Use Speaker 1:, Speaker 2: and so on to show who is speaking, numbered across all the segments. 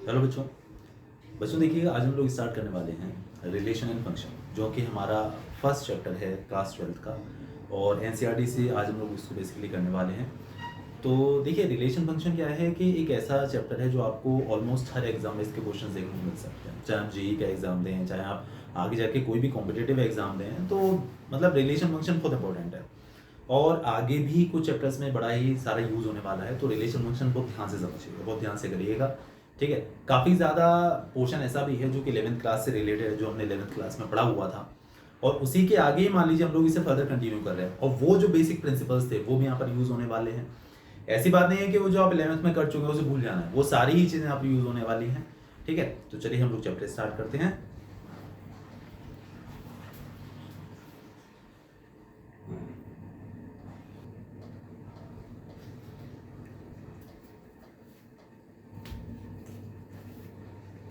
Speaker 1: Hello बच्चों। बच्चों देखिए, आज हम लोग स्टार्ट करने वाले हैं रिलेशन एंड फंक्शन, जो कि हमारा फर्स्ट चैप्टर है क्लास 12th का। और एनसीईआरटी से आज हम लोग इसको बेसिकली करने वाले हैं। तो देखिए, रिलेशन फंक्शन क्या है कि एक ऐसा चैप्टर है जो आपको ऑलमोस्ट हर एग्जाम में इसके क्वेश्चन देखने को मिल सकते हैं। चाहे आप जेई का एग्ज़ाम दें, चाहे आप आगे जाके कोई भी कॉम्पिटेटिव एग्ज़ाम दें, तो मतलब रिलेशन फंक्शन बहुत इंपॉर्टेंट है। और आगे भी कुछ चैप्टर्स में बड़ा ही सारा यूज़ होने वाला है। तो रिलेशन फंक्शन बहुत ध्यान से समझिएगा, बहुत ध्यान से करिएगा, ठीक है। काफ़ी ज़्यादा पोर्शन ऐसा भी है जो कि 11th क्लास से रिलेटेड है, जो हमने 11th क्लास में पढ़ा हुआ था। और उसी के आगे ही मान लीजिए हम लोग इसे फर्दर कंटिन्यू कर रहे हैं, और वो जो बेसिक प्रिंसिपल्स थे वो भी यहाँ पर यूज़ होने वाले हैं। ऐसी बात नहीं है कि वो जो आप 11th में कर चुके हैं उसे भूल जाना है, वो सारी ही चीज़ें आप यूज़ होने वाली हैं, ठीक है। तो चलिए हम लोग चैप्टर स्टार्ट करते हैं।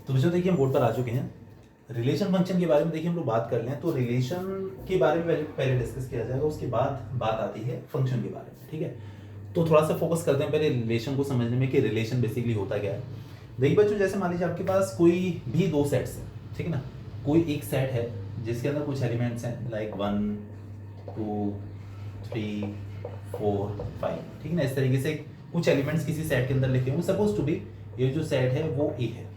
Speaker 1: तो बच्चों देखिए, हम बोर्ड पर आ चुके हैं। रिलेशन फंक्शन के बारे में देखिए हम लोग बात कर लें, तो रिलेशन के बारे में पहले डिस्कस किया जाएगा, उसके बाद बात आती है फंक्शन के बारे में, ठीक है। तो थोड़ा सा फोकस करते हैं पहले रिलेशन को समझने में कि रिलेशन बेसिकली होता क्या है। देखिए बच्चों, जैसे मान लीजिए आपके पास कोई भी दो सेट्स हैं, ठीक है ना। कोई एक सेट है जिसके अंदर कुछ एलिमेंट्स हैं, लाइक 1 2 3 4 5, ठीक है ना। इस तरीके से कुछ एलिमेंट्स किसी सेट के अंदर लिखे हुए, सपोज टू बी ये जो सेट है वो ए है,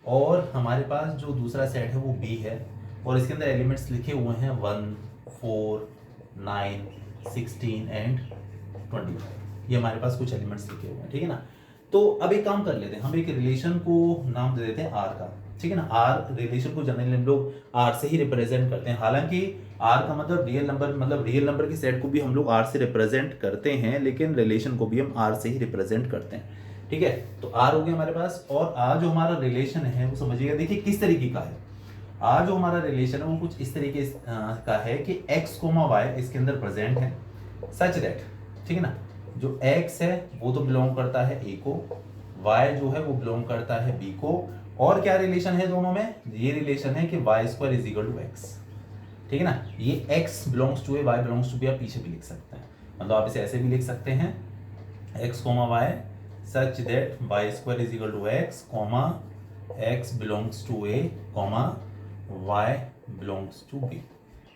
Speaker 1: और हमारे पास जो दूसरा सेट है वो बी है, और इसके अंदर एलिमेंट्स लिखे हुए हैं 1 4 9 16 एंड 25। ये हमारे पास कुछ एलिमेंट्स लिखे हुए हैं, ठीक है ना। तो अब एक काम कर लेते हैं, हम एक रिलेशन को नाम दे देते हैं आर का, ठीक है ना। आर रिलेशन को जनरली हम लोग आर से ही रिप्रेजेंट करते हैं। हालांकि आर का मतलब रियल नंबर के सेट को भी हम लोग आर से रिप्रेजेंट करते हैं, लेकिन रिलेशन को भी हम आर से ही रिप्रेजेंट करते हैं, ठीक है। तो आर हो गया हमारे पास, और आज जो हमारा रिलेशन है वो समझिएगा, देखिए किस तरीके का है। आज जो हमारा रिलेशन है वो कुछ इस तरीके का है कि x, y इसके अंदर प्रेजेंट है, सच दैट, ठीक है ना, जो x है वो तो बिलोंग करता है a को, y जो है वो बिलोंग करता है b को। और क्या रिलेशन है दोनों में? ये रिलेशन है कि y square is equal to x, ठीक है ना। ये x belongs to a, y belongs to b, आप पीछे भी लिख सकते हैं। मतलब आप इसे ऐसे भी लिख सकते हैं, x, y such that y square is equal to x, x belongs to a, y belongs to b,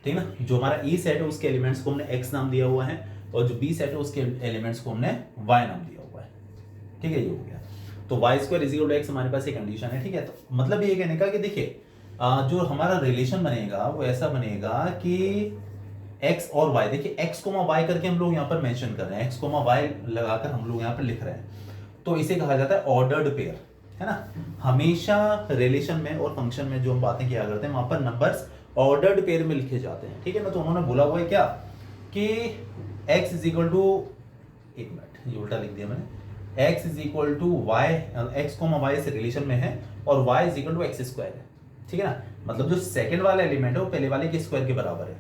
Speaker 1: ठीक है ना। जो हमारा e सेट है उसके एलिमेंट्स को हमने x नाम दिया हुआ है, और जो b सेट है उसके एलिमेंट्स को हमने y नाम दिया हुआ है, ठीक है। ये हो गया। तो y square is equal to x हमारे पास एक कंडीशन है, ठीक है। तो मतलब ये कहने का कि देखिए जो हमारा रिलेशन बनेगा वो ऐसा बनेगा कि x और y, देखिए x कोमा y करके हम लोग यहाँ पर मेंशन कर रहे हैं, x कोमा y लगाकर हम लोग यहाँ पर लिख रहे हैं। तो इसे कहा जाता है ऑर्डर्ड पेयर, है ना। हमेशा रिलेशन में और फंक्शन में जो हम बातें किया करते हैं वहां पर नंबर्स ऑर्डर्ड पेयर में लिखे जाते हैं, ठीक है ना। तो उन्होंने बोला हुआ है क्या कि x इज इक्वल टू, एक मिनट ये उल्टा लिख दिया मैंने, x is equal to y, x comma y से रिलेशन में है, और y is equal to x square है, ठीक है ना। मतलब जो सेकंड वाला एलिमेंट है वो पहले वाले के स्क्वायर के बराबर है।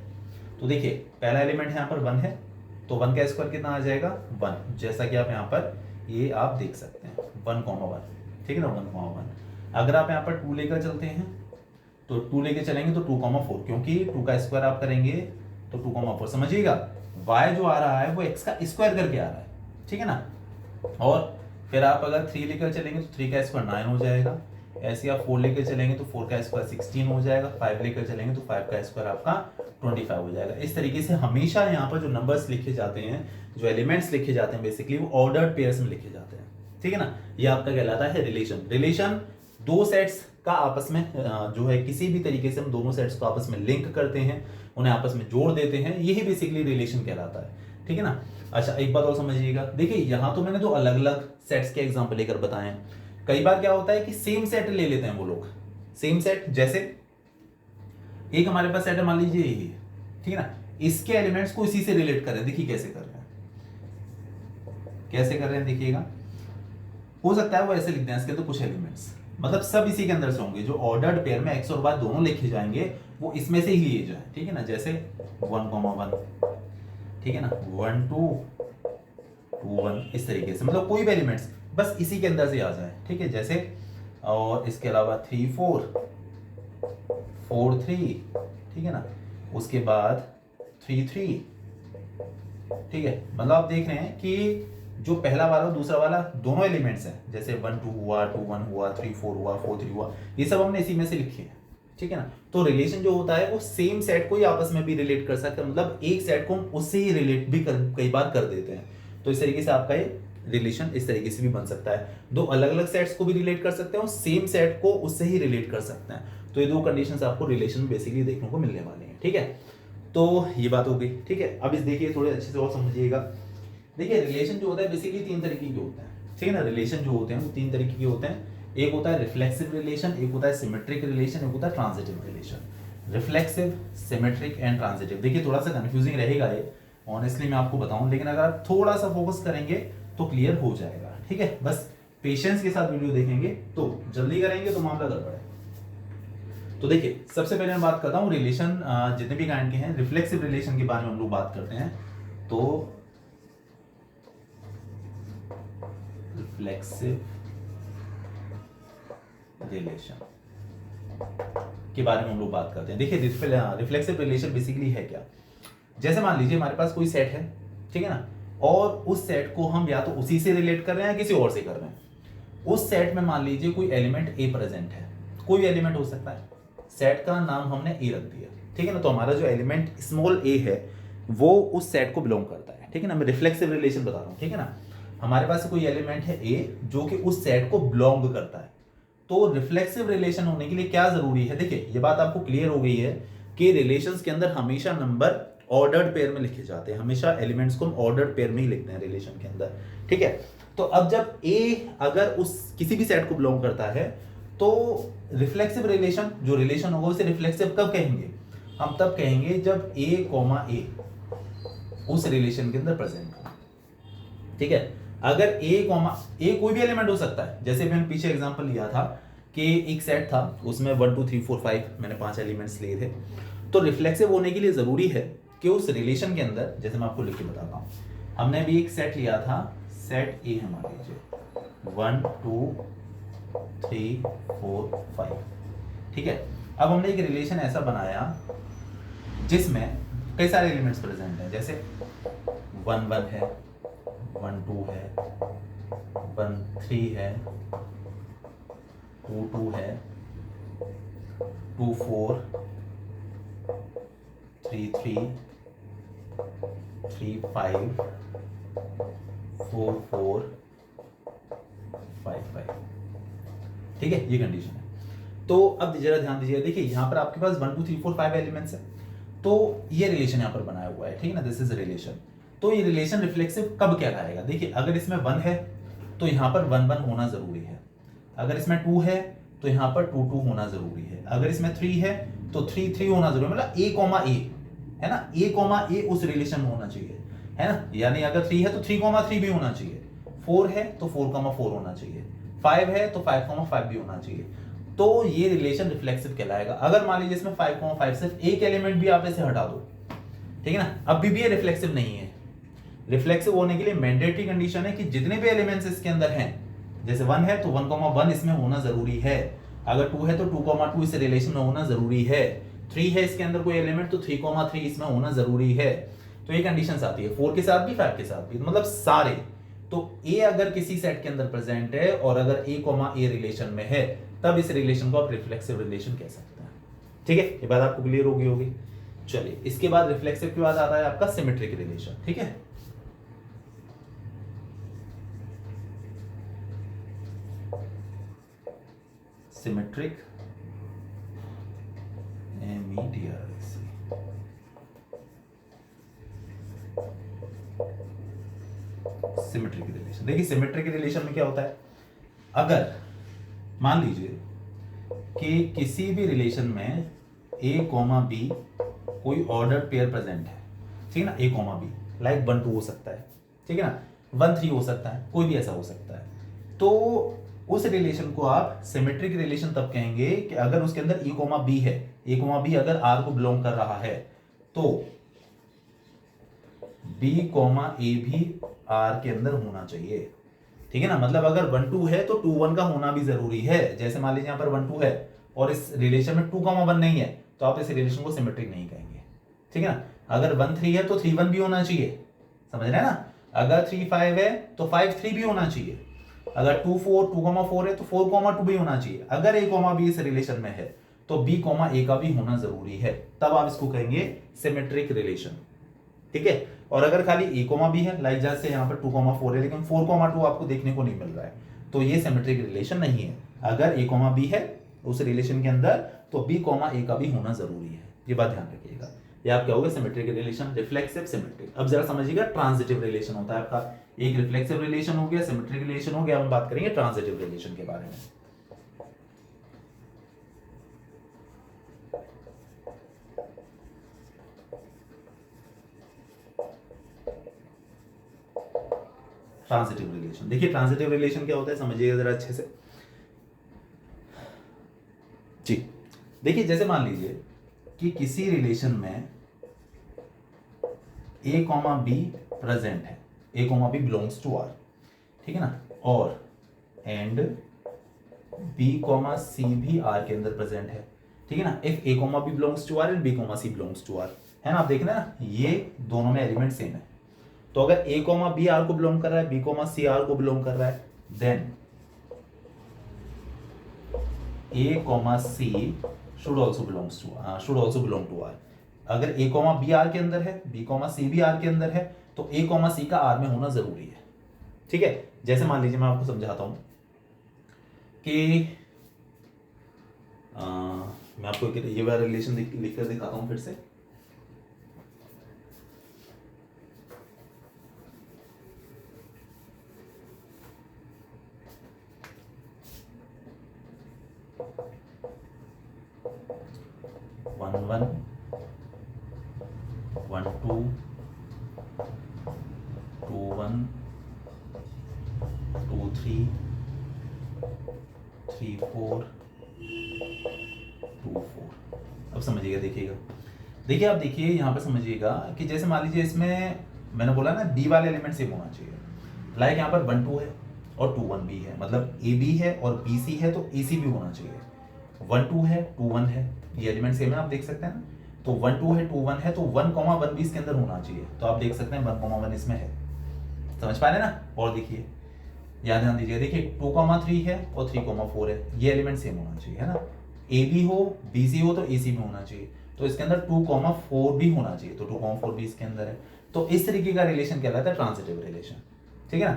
Speaker 1: तो देखिए पहला एलिमेंट यहाँ पर 1 है, तो 1 का स्क्वायर कितना आ जाएगा 1, जैसा कि आप यहाँ पर ये आप देख सकते हैं 1,1, ठीक है ना, 1,1। अगर आप यहाँ पर 2 लेकर चलते हैं तो 2 लेकर चलेंगे तो 2,4, क्योंकि 2 का स्क्वायर आप करेंगे तो 2,4। समझिएगा, y जो आ रहा है वो x का स्क्वायर करके आ रहा है, ठीक है ना। और फिर आप अगर 3 लेकर चलेंगे तो 3 का स्क्वायर 9 हो जाएगा, ऐसे आप 4 लेकर चलेंगे तो 4 का स्क्वायर 16 हो जाएगा, 5 लेकर चलेंगे तो 5 का स्क्वायर आपका 25 हो जाएगा। इस तरीके से हमेशा यहाँ पर जो नंबर्स लिखे जाते हैं, जो एलिमेंट्स लिखे जाते हैं, बेसिकली वो ऑर्डर्ड पेयर्स में लिखे जाते हैं, ठीक है ना। ये आपका कहलाता है रिलेशन। रिलेशन दो सेट्स का आपस में जो है किसी भी तरीके से हम दोनों सेट्स को आपस में लिंक करते हैं, उन्हें आपस में जोड़ देते हैं, यही बेसिकली रिलेशन कहलाता है, ठीक है ना। अच्छा एक बात और समझिएगा, देखिए यहाँ तो मैंने दो अलग अलग सेट्स के एग्जांपल लेकर बताए हैं। कई बार क्या होता है कि सेम सेट ले लेते हैं वो लोग, सेम सेट, जैसे एक हमारे पास सेट है मान लीजिए ये, ठीक है ना, इसके एलिमेंट्स को इसी से रिलेट कर रहे हैं। देखिए कैसे कर रहे हैं, कैसे कर रहे हैं देखिएगा। हो सकता है वो ऐसे लिख दें इसके तो कुछ एलिमेंट्स, मतलब सब इसी के अंदर से होंगे, जो ऑर्डर्ड पेयर में x और y दोनों लिखे जाएंगे वो इसमें से ही लिए जाए, ठीक है ना। जैसे 1,1, ठीक है ना, 1 2 2 1, इस तरीके से, मतलब कोई भी एलिमेंट्स बस इसी के अंदर से आ जाए, ठीक है। जैसे और इसके अलावा 3 4 4 3, ठीक है ना, उसके बाद 3 3, ठीक है। मतलब आप देख रहे हैं कि जो पहला वाला और दूसरा वाला दोनों एलिमेंट्स हैं, जैसे 1 2 हुआ, 2 1 हुआ, 3 4 हुआ, 4 3 हुआ, ये सब हमने इसी में से लिखे हैं, ठीक है ना। तो रिलेशन जो होता है वो सेम सेट को ही आपस में भी रिलेट कर सकते हैं, मतलब एक सेट को हम उससे ही रिलेट भी कई बार कर देते हैं। तो इस तरीके से आपका ये रिलेशन इस तरीके से भी बन सकता है, दो अलग अलग सेट्स को भी रिलेट कर सकते हैं और सेम सेट को उससे ही रिलेट कर सकते हैं। तो ये दो कंडीशंस आपको रिलेशन में बेसिकली देखने को मिलने वाले हैं, ठीक है। तो ये बात हो गई, ठीक है। अब इस देखिए थोड़े अच्छे से और समझिएगा। देखिए रिलेशन जो होता है बेसिकली तीन तरीके के होते हैं, ठीक है ना। रिलेशन जो होते हैं वो तीन तरीके के होते हैं, एक होता है रिफ्लेक्सिव रिलेशन, एक होता है सिमेट्रिक रिलेशन, एक होता है transitive relation. Reflexive, symmetric and transitive. देखिए थोड़ा सा कंफ्यूजिंग रहेगा ये, ऑनेस्टली मैं आपको बताऊं, लेकिन अगर आप थोड़ा सा फोकस करेंगे तो क्लियर हो जाएगा, ठीक है। बस पेशेंस के साथ वीडियो देखेंगे, तो जल्दी करेंगे तो मामला गड़बड़ है। तो देखिए सबसे पहले मैं बात करता हूँ रिलेशन जितने भी काइंड के हैं, रिफ्लेक्सिव रिलेशन के बारे में हम लोग बात करते हैं। तो रिफ्लेक्सिव रिलेशन के बारे में हम लोग बात करते हैं। देखिए रिफ्लेक्सिव रिलेशन बेसिकली है क्या, जैसे मान लीजिए हमारे पास कोई सेट है, ठीक है ना, और उस सेट को हम या तो उसी से रिलेट कर रहे हैं या किसी और से कर रहे हैं। उस सेट में मान लीजिए कोई एलिमेंट ए प्रेजेंट है, कोई भी एलिमेंट हो सकता है, सेट का नाम हमने ए रख दिया, ठीक है ना। तो हमारा जो एलिमेंट स्मॉल ए है वो उस सेट को बिलोंग करता है, ठीक है ना। मैं रिफ्लेक्सिव रिलेशन बता रहा हूँ, ठीक है ना। हमारे पास कोई एलिमेंट है ए जो कि उस सेट को बिलोंग करता है। तो रिफ्लेक्सिव रिलेशन होने के लिए क्या जरूरी है, देखिए ये बात आपको क्लियर हो गई है कि रिलेशंस के अंदर हमेशा नंबर ऑर्डर्ड पेयर में लिखे जाते हैं, हमेशा एलिमेंट्स को हम ऑर्डर्ड पेयर में ही लिखते हैं रिलेशन के अंदर, ठीक है। तो अब जब ए अगर उस किसी भी सेट को बिलोंग करता है तो रिफ्लेक्सिव रिलेशन जो रिलेशन होगा उसे रिफ्लेक्सिव कब कहेंगे, हम तब कहेंगे जब ए कॉमा ए उस रिलेशन के अंदर प्रेजेंट हो, ठीक है। अगर ए कॉमा ए कोई भी एलिमेंट हो सकता है, जैसे मैंने पीछे एग्जांपल लिया था कि एक सेट था उसमें 1 2 3 4 5 मैंने 5 एलिमेंट्स लिए थे। तो रिफ्लेक्सिव होने के लिए जरूरी है कि उस रिलेशन के अंदर, जैसे मैं आपको लिख के बताता हूँ, हमने अभी एक सेट लिया था, सेट ए है मान लीजिए 1 2 3 4 5, ठीक है। अब हमने एक रिलेशन ऐसा बनाया जिसमें कई सारे एलिमेंट्स प्रेजेंट हैं, जैसे 1 1 है, 1 2 है, 1 3 है, 2 2 है, 2 4 3 3 3 5 4 4 5 5, ठीक है। ये कंडीशन है। तो अब जरा ध्यान दीजिए, देखिए यहां पर आपके पास 1 2 3 4 5 एलिमेंट्स है, तो ये रिलेशन यहां पर बनाया हुआ है, ठीक है ना, दिस इज रिलेशन। तो ये रिलेशन रिफ्लेक्सिव कब क्या करेगा, देखिए अगर इसमें 1 है तो यहां पर 1 1 होना जरूरी है, अगर इसमें 2 है तो यहां पर 2 2 होना जरूरी है, अगर इसमें 3 है तो 3 3 होना जरूरी है, मतलब ए कॉमा ए है ना, ए कॉमा ए उस रिलेशन में होना चाहिए, है ना। यानी अगर 3 है तो 3 कॉमा 3 भी होना चाहिए, 4 है तो 4 कॉमा 4 होना चाहिए, 5 है तो 5 कॉमा 5 भी होना चाहिए। तो ये रिलेशन रिफ्लेक्सिव कहलाएगा। अगर मान लीजिए इसमें 5 कॉमा 5 सिर्फ एक एलिमेंट भी आप इसे हटा दो, ठीक है ना, अभी भी ये रिफ्लेक्सिव नहीं है। रिफ्लेक्सिव होने के लिए मैंडेटरी कंडीशन है कि जितने भी एलिमेंट्स इसके अंदर हैं, जैसे 1 है तो 1,1 इसमें होना जरूरी है, अगर 2 है तो 2,2 इस रिलेशन में होना जरूरी है, 3 है इसके अंदर कोई एलिमेंट तो 3,3 इसमें होना जरूरी है। तो ये कंडीशंस आती है 4 के साथ भी 5 के साथ भी, मतलब सारे। तो ए अगर किसी सेट के अंदर प्रेजेंट है और अगर ए कॉमा ए रिलेशन में है तब इस रिलेशन को आप रिफ्लेक्सिव रिलेशन कह सकते हैं, ठीक है। ये बात आपको क्लियर होगी। चलिए इसके बाद रिफ्लेक्सिव के बाद आता है आपका सिमेट्रिक रिलेशन, ठीक है। सिमेट्रिक सिमेट्रिक रिलेशन, देखिए सिमेट्रिक रिलेशन में क्या होता है, अगर मान लीजिए कि किसी भी रिलेशन में ए कॉमा बी कोई ऑर्डर्ड पेयर प्रेजेंट है, ठीक है ना, ए कॉमा बी लाइक 1 2 हो सकता है, ठीक है ना, 1 3 हो सकता है, कोई भी ऐसा हो सकता है। तो उस रिलेशन को आप सिमेट्रिक रिलेशन तब कहेंगे कि अगर उसके अंदर ए कॉमा बी है, ए कॉमा बी अगर आर को बिलोंग कर रहा है तो बी कॉमा ए भी आर के अंदर होना चाहिए, ठीक है ना। मतलब अगर 1 2 है तो 2 1 का होना भी जरूरी है, जैसे मान लीजिए यहाँ पर 1 2 है और इस रिलेशन में 2,1 नहीं है तो आप इस रिलेशन को सिमेट्रिक नहीं कहेंगे, ठीक है ना। अगर 1 3 है तो 3 1 भी होना चाहिए, समझ रहे हैं ना। अगर 3 5 है तो 5 3 भी होना चाहिए। अगर 2 4 2,4 है तो 4,2 भी होना चाहिए। अगर a, b इस रिलेशन में है तो b, a का भी होना जरूरी है, तब आप इसको कहेंगे सिमेट्रिक रिलेशन। ठीक है। और अगर खाली a, b है, लाइक जैसे यहाँ पर 2,4 है लेकिन 4,2 आपको देखने को नहीं मिल रहा है, तो ये सिमेट्रिक रिलेशन नहीं है। अगर a, b है उस रिलेशन के अंदर तो b, a का भी होना जरूरी है। ये बात ध्यान रखिएगा। ये आप क्या होगा सिमेट्रिक रिलेशन, रिफ्लेक्सिव सिमेट्रिक। अब जरा समझिएगा ट्रांजिटिव रिलेशन होता है आपका, एक रिफ्लेक्सिव रिलेशन हो गया, सिमेट्रिक रिलेशन हो गया। हम बात करेंगे ट्रांजिटिव रिलेशन के बारे में। ट्रांजिटिव रिलेशन, देखिए ट्रांजिटिव रिलेशन क्या होता है समझिएगा जरा अच्छे से जी। देखिए जैसे मान लीजिए कि किसी रिलेशन में a, b प्रेजेंट है, a, b belongs to r, ठीक है ना, और एंड b, c भी r के अंदर प्रेजेंट है, ठीक है ना। If a, b belongs to r and b, c belongs to r, है ना। आप देख रहे हैं ना ये दोनों में एलिमेंट सेम है। तो अगर a, b r को बिलोंग कर रहा है, b, c r को बिलोंग कर रहा है, then a, c should also belong to r। अगर a, b r के अंदर है, b, c भी r के अंदर है, तो a, c का r में होना जरूरी है। ठीक है। जैसे मान लीजिए मैं आपको समझाता हूं कि मैं आपको ये वाला रिलेशन लिख कर दिखाता हूं फिर से। One one 1 2 2 1 2 3 3 4 2 4। अब समझिएगा, देखिएगा, देखिए आप देखिए यहाँ पर समझिएगा कि जैसे मान लीजिए इसमें मैंने बोला ना बी वाले एलिमेंट सेम होना चाहिए। लाइक यहाँ पर 1 2 है और 2 1 भी है, मतलब ए बी है और बी सी है तो ए सी भी होना चाहिए। 1 2 है 2 1 है, ये एलिमेंट सेम है, आप देख सकते हैं ना। तो 1 2 है 2 1 है तो 1 1 भी इसके अंदर होना चाहिए। तो आप देख सकते हैं 1 1 इसमें है, समझ पा रहे ना। और देखिए यहाँ ध्यान दीजिए, देखिए 2 3 है और 3 4 है, ये एलिमेंट सेम होना चाहिए, है ना। ए बी हो बी सी हो तो ए सी भी होना चाहिए, तो इसके अंदर 2 4 भी होना चाहिए, तो 2 4 भी इसके अंदर है। तो इस तरीके का रिलेशन कहलाता है ट्रांजिटिव रिलेशन। ठीक है ना।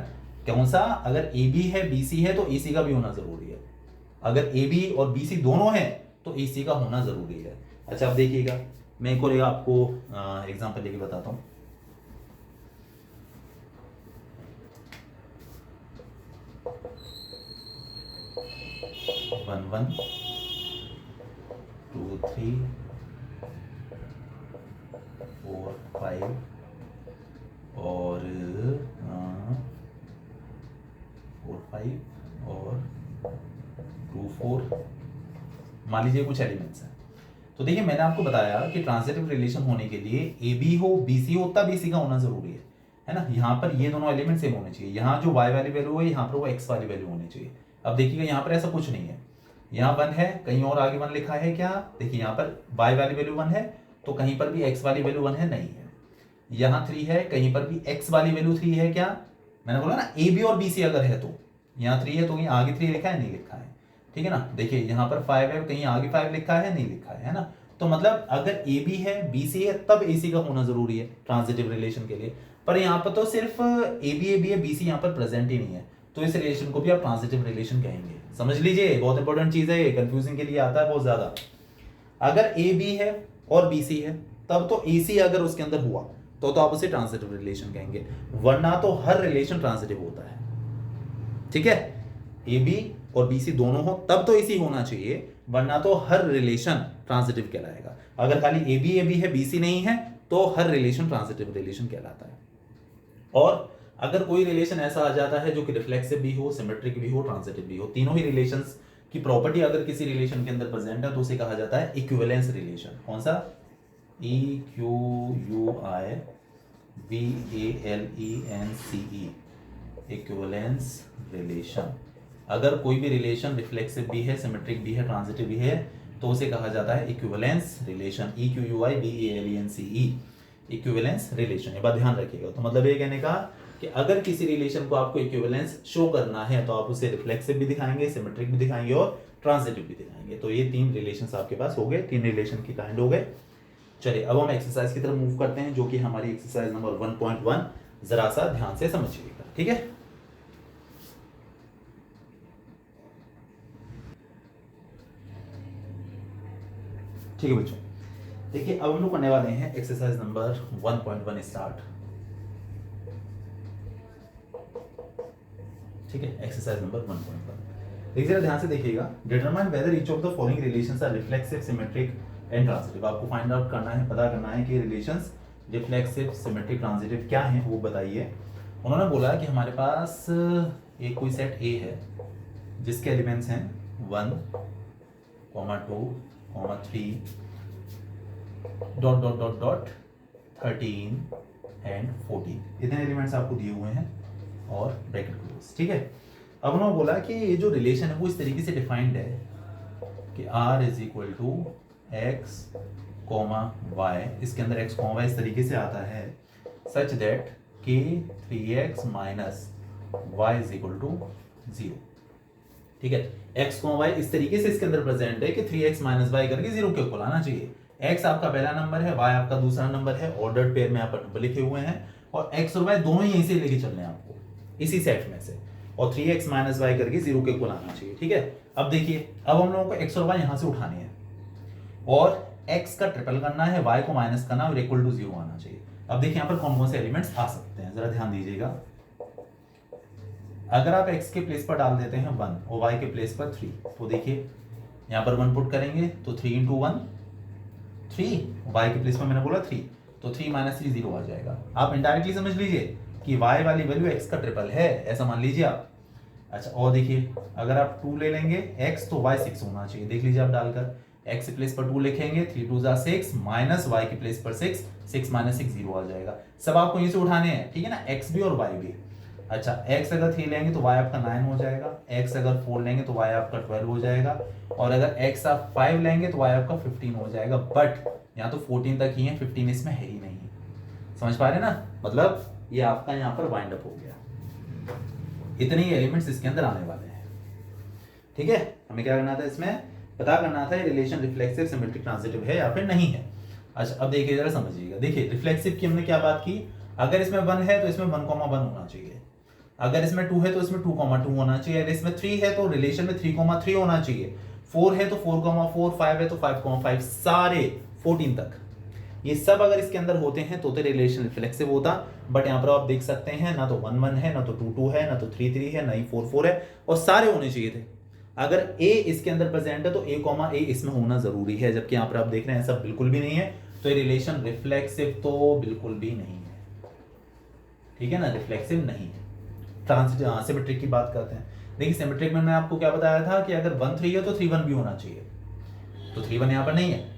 Speaker 1: कौन सा? अगर ए बी है बी सी है तो ए सी का भी होना जरूरी है। अगर ए बी और बी सी दोनों है तो ए सी का होना जरूरी है। अच्छा अब देखिएगा, मैं एक और आपको एग्जांपल लेके बताता हूँ। वन वन 2 3 4 5 और 4 5 और 2 4 मान लीजिए कुछ एलिमेंट्स हैं। तो देखिए मैंने आपको बताया कि ट्रांजिटिव रिलेशन होने के लिए ए बी हो बी सी हो तब ए सी का होना जरूरी है ना। यहाँ पर ये दोनों एलिमेंट सेम होने चाहिए, यहाँ जो y वाली वैल्यू है यहाँ पर वो x वाली वैल्यू होनी चाहिए। अब देखिएगा यहाँ पर ऐसा कुछ नहीं है, यहाँ 1 है, कहीं और आगे 1 लिखा है क्या? देखिए यहाँ पर y वाली वैल्यू 1 है तो कहीं पर भी x वाली वैल्यू 1 है, नहीं है। यहाँ 3 है, कहीं पर भी x वाली वैल्यू 3 है क्या? मैंने बोला ना ए बी और बी सी अगर है तो यहाँ 3 है तो यहाँ आगे 3 लिखा है, नहीं लिखा है। ठीक है ना। देखिए यहाँ पर 5 है, कहीं आगे 5 लिखा है, नहीं लिखा है ना। तो मतलब अगर ए बी है बी सी है तब ए सी का होना जरूरी है ट्रांजिटिव रिलेशन के लिए। पर यहाँ पर तो सिर्फ ए बी है बी सी यहाँ पर प्रेजेंट ही नहीं है, तो इस रिलेशन को भी आप ट्रांजिटिव रिलेशन कहेंगे। समझ लीजिए, बहुत इंपॉर्टेंट चीज है, कंफ्यूजिंग के लिए आता है बहुत ज्यादा। अगर ए बी है और बी सी है तब तो ए सी अगर उसके अंदर हुआ तो आप उसे ट्रांजिटिव रिलेशन कहेंगे, वरना तो हर रिलेशन ट्रांजिटिव होता है। ठीक है। ए बी और बी सी दोनों हो तब तो ए सी होना चाहिए, वरना तो हर रिलेशन ट्रांजिटिव कहलाएगा। अगर खाली ए बी है बी सी नहीं है तो हर रिलेशन ट्रांजिटिव रिलेशन कहलाता है। और अगर कोई रिलेशन ऐसा आ जाता है जो कि रिफ्लेक्सिव भी हो, सिमेट्रिक भी हो, ट्रांजिटिव भी हो, तीनों ही रिलेशंस की प्रॉपर्टी अगर किसी रिलेशन के अंदर प्रेजेंट है तो उसे कहा जाता है इक्विवेलेंस रिलेशन। कौन सा? EQUIVALENCE, equivalence relation. अगर कोई भी रिलेशन रिफ्लेक्सिव भी है, सिमेट्रिक भी है, ट्रांजिटिव भी है तो उसे कहा जाता है equivalence relation. EQUIVALENCE, equivalence relation. ये बात ध्यान रखिएगा। तो मतलब ये कहने का कि अगर किसी रिलेशन को आपको इक्विवेलेंस शो करना है तो आप उसे रिफ्लेक्सिव भी दिखाएंगे, सिमेट्रिक भी दिखाएंगे और ट्रांजिटिव भी दिखाएंगे। तो ये 3 रिलेशंस आपके पास हो गए, 3 रिलेशन की काइंड हो गए। चलिए अब हम एक्सरसाइज की तरफ मूव करते हैं, जो कि हमारी एक्सरसाइज नंबर 1.1। जरा सा ध्यान से समझिएगा, ठीक है। ठीक है बच्चों, देखिए अब हम लोग करने वाले हैं एक्सरसाइज नंबर 1.1 स्टार्ट। ठीक है, एक्सरसाइज नंबर 1.1 देखिए, जरा ध्यान से देखिएगा। Determine whether each of the following relations are reflexive, symmetric and transitive. आपको फाइंड आउट करना है, पता करना है कि रिलेशंस रिफ्लेक्सिव, सिमेट्रिक, ट्रांजिटिव क्या हैं, वो बताइए। उन्होंने बोला कि हमारे पास एक कोई सेट ए है जिसके एलिमेंट्स हैं 1, 2, 3 dot dot dot dot 13 and 14। इतने एलिमेंट्स आपको दिए हुए हैं और ब्रैकेट क्लोज। ठीक है, अब उन्होंने बोला कि ये जो रिलेशन है वो इस तरीके से डिफाइंड है कि r is equal to x comma y, इसके अंदर x कॉमा वाई इस तरीके से आता है such that k 3x minus y is equal to 0। ठीक है, x कॉमा वाई इस तरीके से इसके अंदर प्रेजेंट है कि 3x माइनस वाई करके 0 के इक्वल आना चाहिए। x आपका पहला नंबर है, y आपका दूसरा नंबर है, ऑर्डर्ड पेयर में यहाँ पर नंबर लिखे हुए हैं और x और y दोनों ही यहीं से लेके चलने हैं आपको, इसी सेट में से, और 3x माइनस वाई करके 0 के इक्वल आना चाहिए। ठीक है, अब देखिए, अब हम लोगों को x और y यहाँ से उठाने हैं और x का ट्रिपल करना है, y को माइनस करना और इक्वल टू 0 आना चाहिए। अब देखिए यहाँ पर कौन कौन से एलिमेंट्स आ सकते हैं, जरा ध्यान दीजिएगा। अगर आप x के प्लेस पर डाल देते हैं 1 और y के प्लेस पर 3, तो देखिए यहाँ पर 1 पुट करेंगे तो 3 इंटू 1 3, y के प्लेस पर मैंने बोला 3, तो 3 माइनस 3 0 आ जाएगा। आप इनडायरेक्टली समझ लीजिए कि y वाली वैल्यू x का ट्रिपल है, ऐसा मान लीजिए आप। अच्छा, और देखिए अगर आप 2 ले लेंगे x तो y 6 होना चाहिए, देख लीजिए आप डालकर x के प्लेस पर 2 लिखेंगे, 3 2 जा 6 माइनस y के प्लेस पर 6, 6 माइनस 6 0 आ जाएगा। सब आपको यहीं से उठाने हैं, ठीक है ना, x भी और y भी। अच्छा, x अगर 3 लेंगे तो y आपका 9 हो जाएगा, x अगर 4 लेंगे तो y आपका 12 हो जाएगा, और अगर x आप 5 लेंगे तो y आपका 15 हो जाएगा। बट यहाँ तो 14 तक ही है, 15 इसमें है ही नहीं। समझ पा रहे हैं ना, मतलब ये आपका यहाँ पर वाइंड अप हो गया। इतने ही एलिमेंट्स इसके अंदर आने वाले हैं। ठीक है, हमें क्या करना था, इसमें पता करना था रिलेशन रिफ्लेक्सिव, सिमेट्रिक, ट्रांजिटिव है या फिर नहीं है। अच्छा, अब देखिए जरा समझिएगा। देखिए रिफ्लेक्सिव की हमने क्या बात की, अगर इसमें 1 है तो इसमें 1, 1 होना चाहिए, अगर इसमें 2 है तो इसमें 2, 2 होना चाहिए, अगर इसमें 3 है तो रिलेशन में 3, 3 होना चाहिए, 4 है तो 4, 4, 5 है तो 5, 5, सारे 14 तक ये सब अगर इसके अंदर होते हैं तो रिलेशन रिफ्लेक्सिव होता। बट यहाँ पर आप देख सकते हैं ना तो 1, 1 है, ना तो 2, 2 है, ना तो 3, 3 है, ना ही 4, 4 है, और सारे होने चाहिए थे। अगर a इसके अंदर प्रेजेंट है तो a, a इसमें होना जरूरी है, जबकि यहाँ पर आप देख रहे हैं सब बिल्कुल भी नहीं है, तो ये रिलेशन रिफ्लेक्सिव तो बिल्कुल भी नहीं है। ठीक है ना, रिफ्लेक्सिव नहीं है। ट्रांजिटिव सिमेट्रिक की बात करते हैं। देखिए सिमेट्रिक में मैं आपको क्या बताया था कि अगर 1 3 है तो 3 1 भी होना चाहिए, तो 3 1 यहाँ पर नहीं है।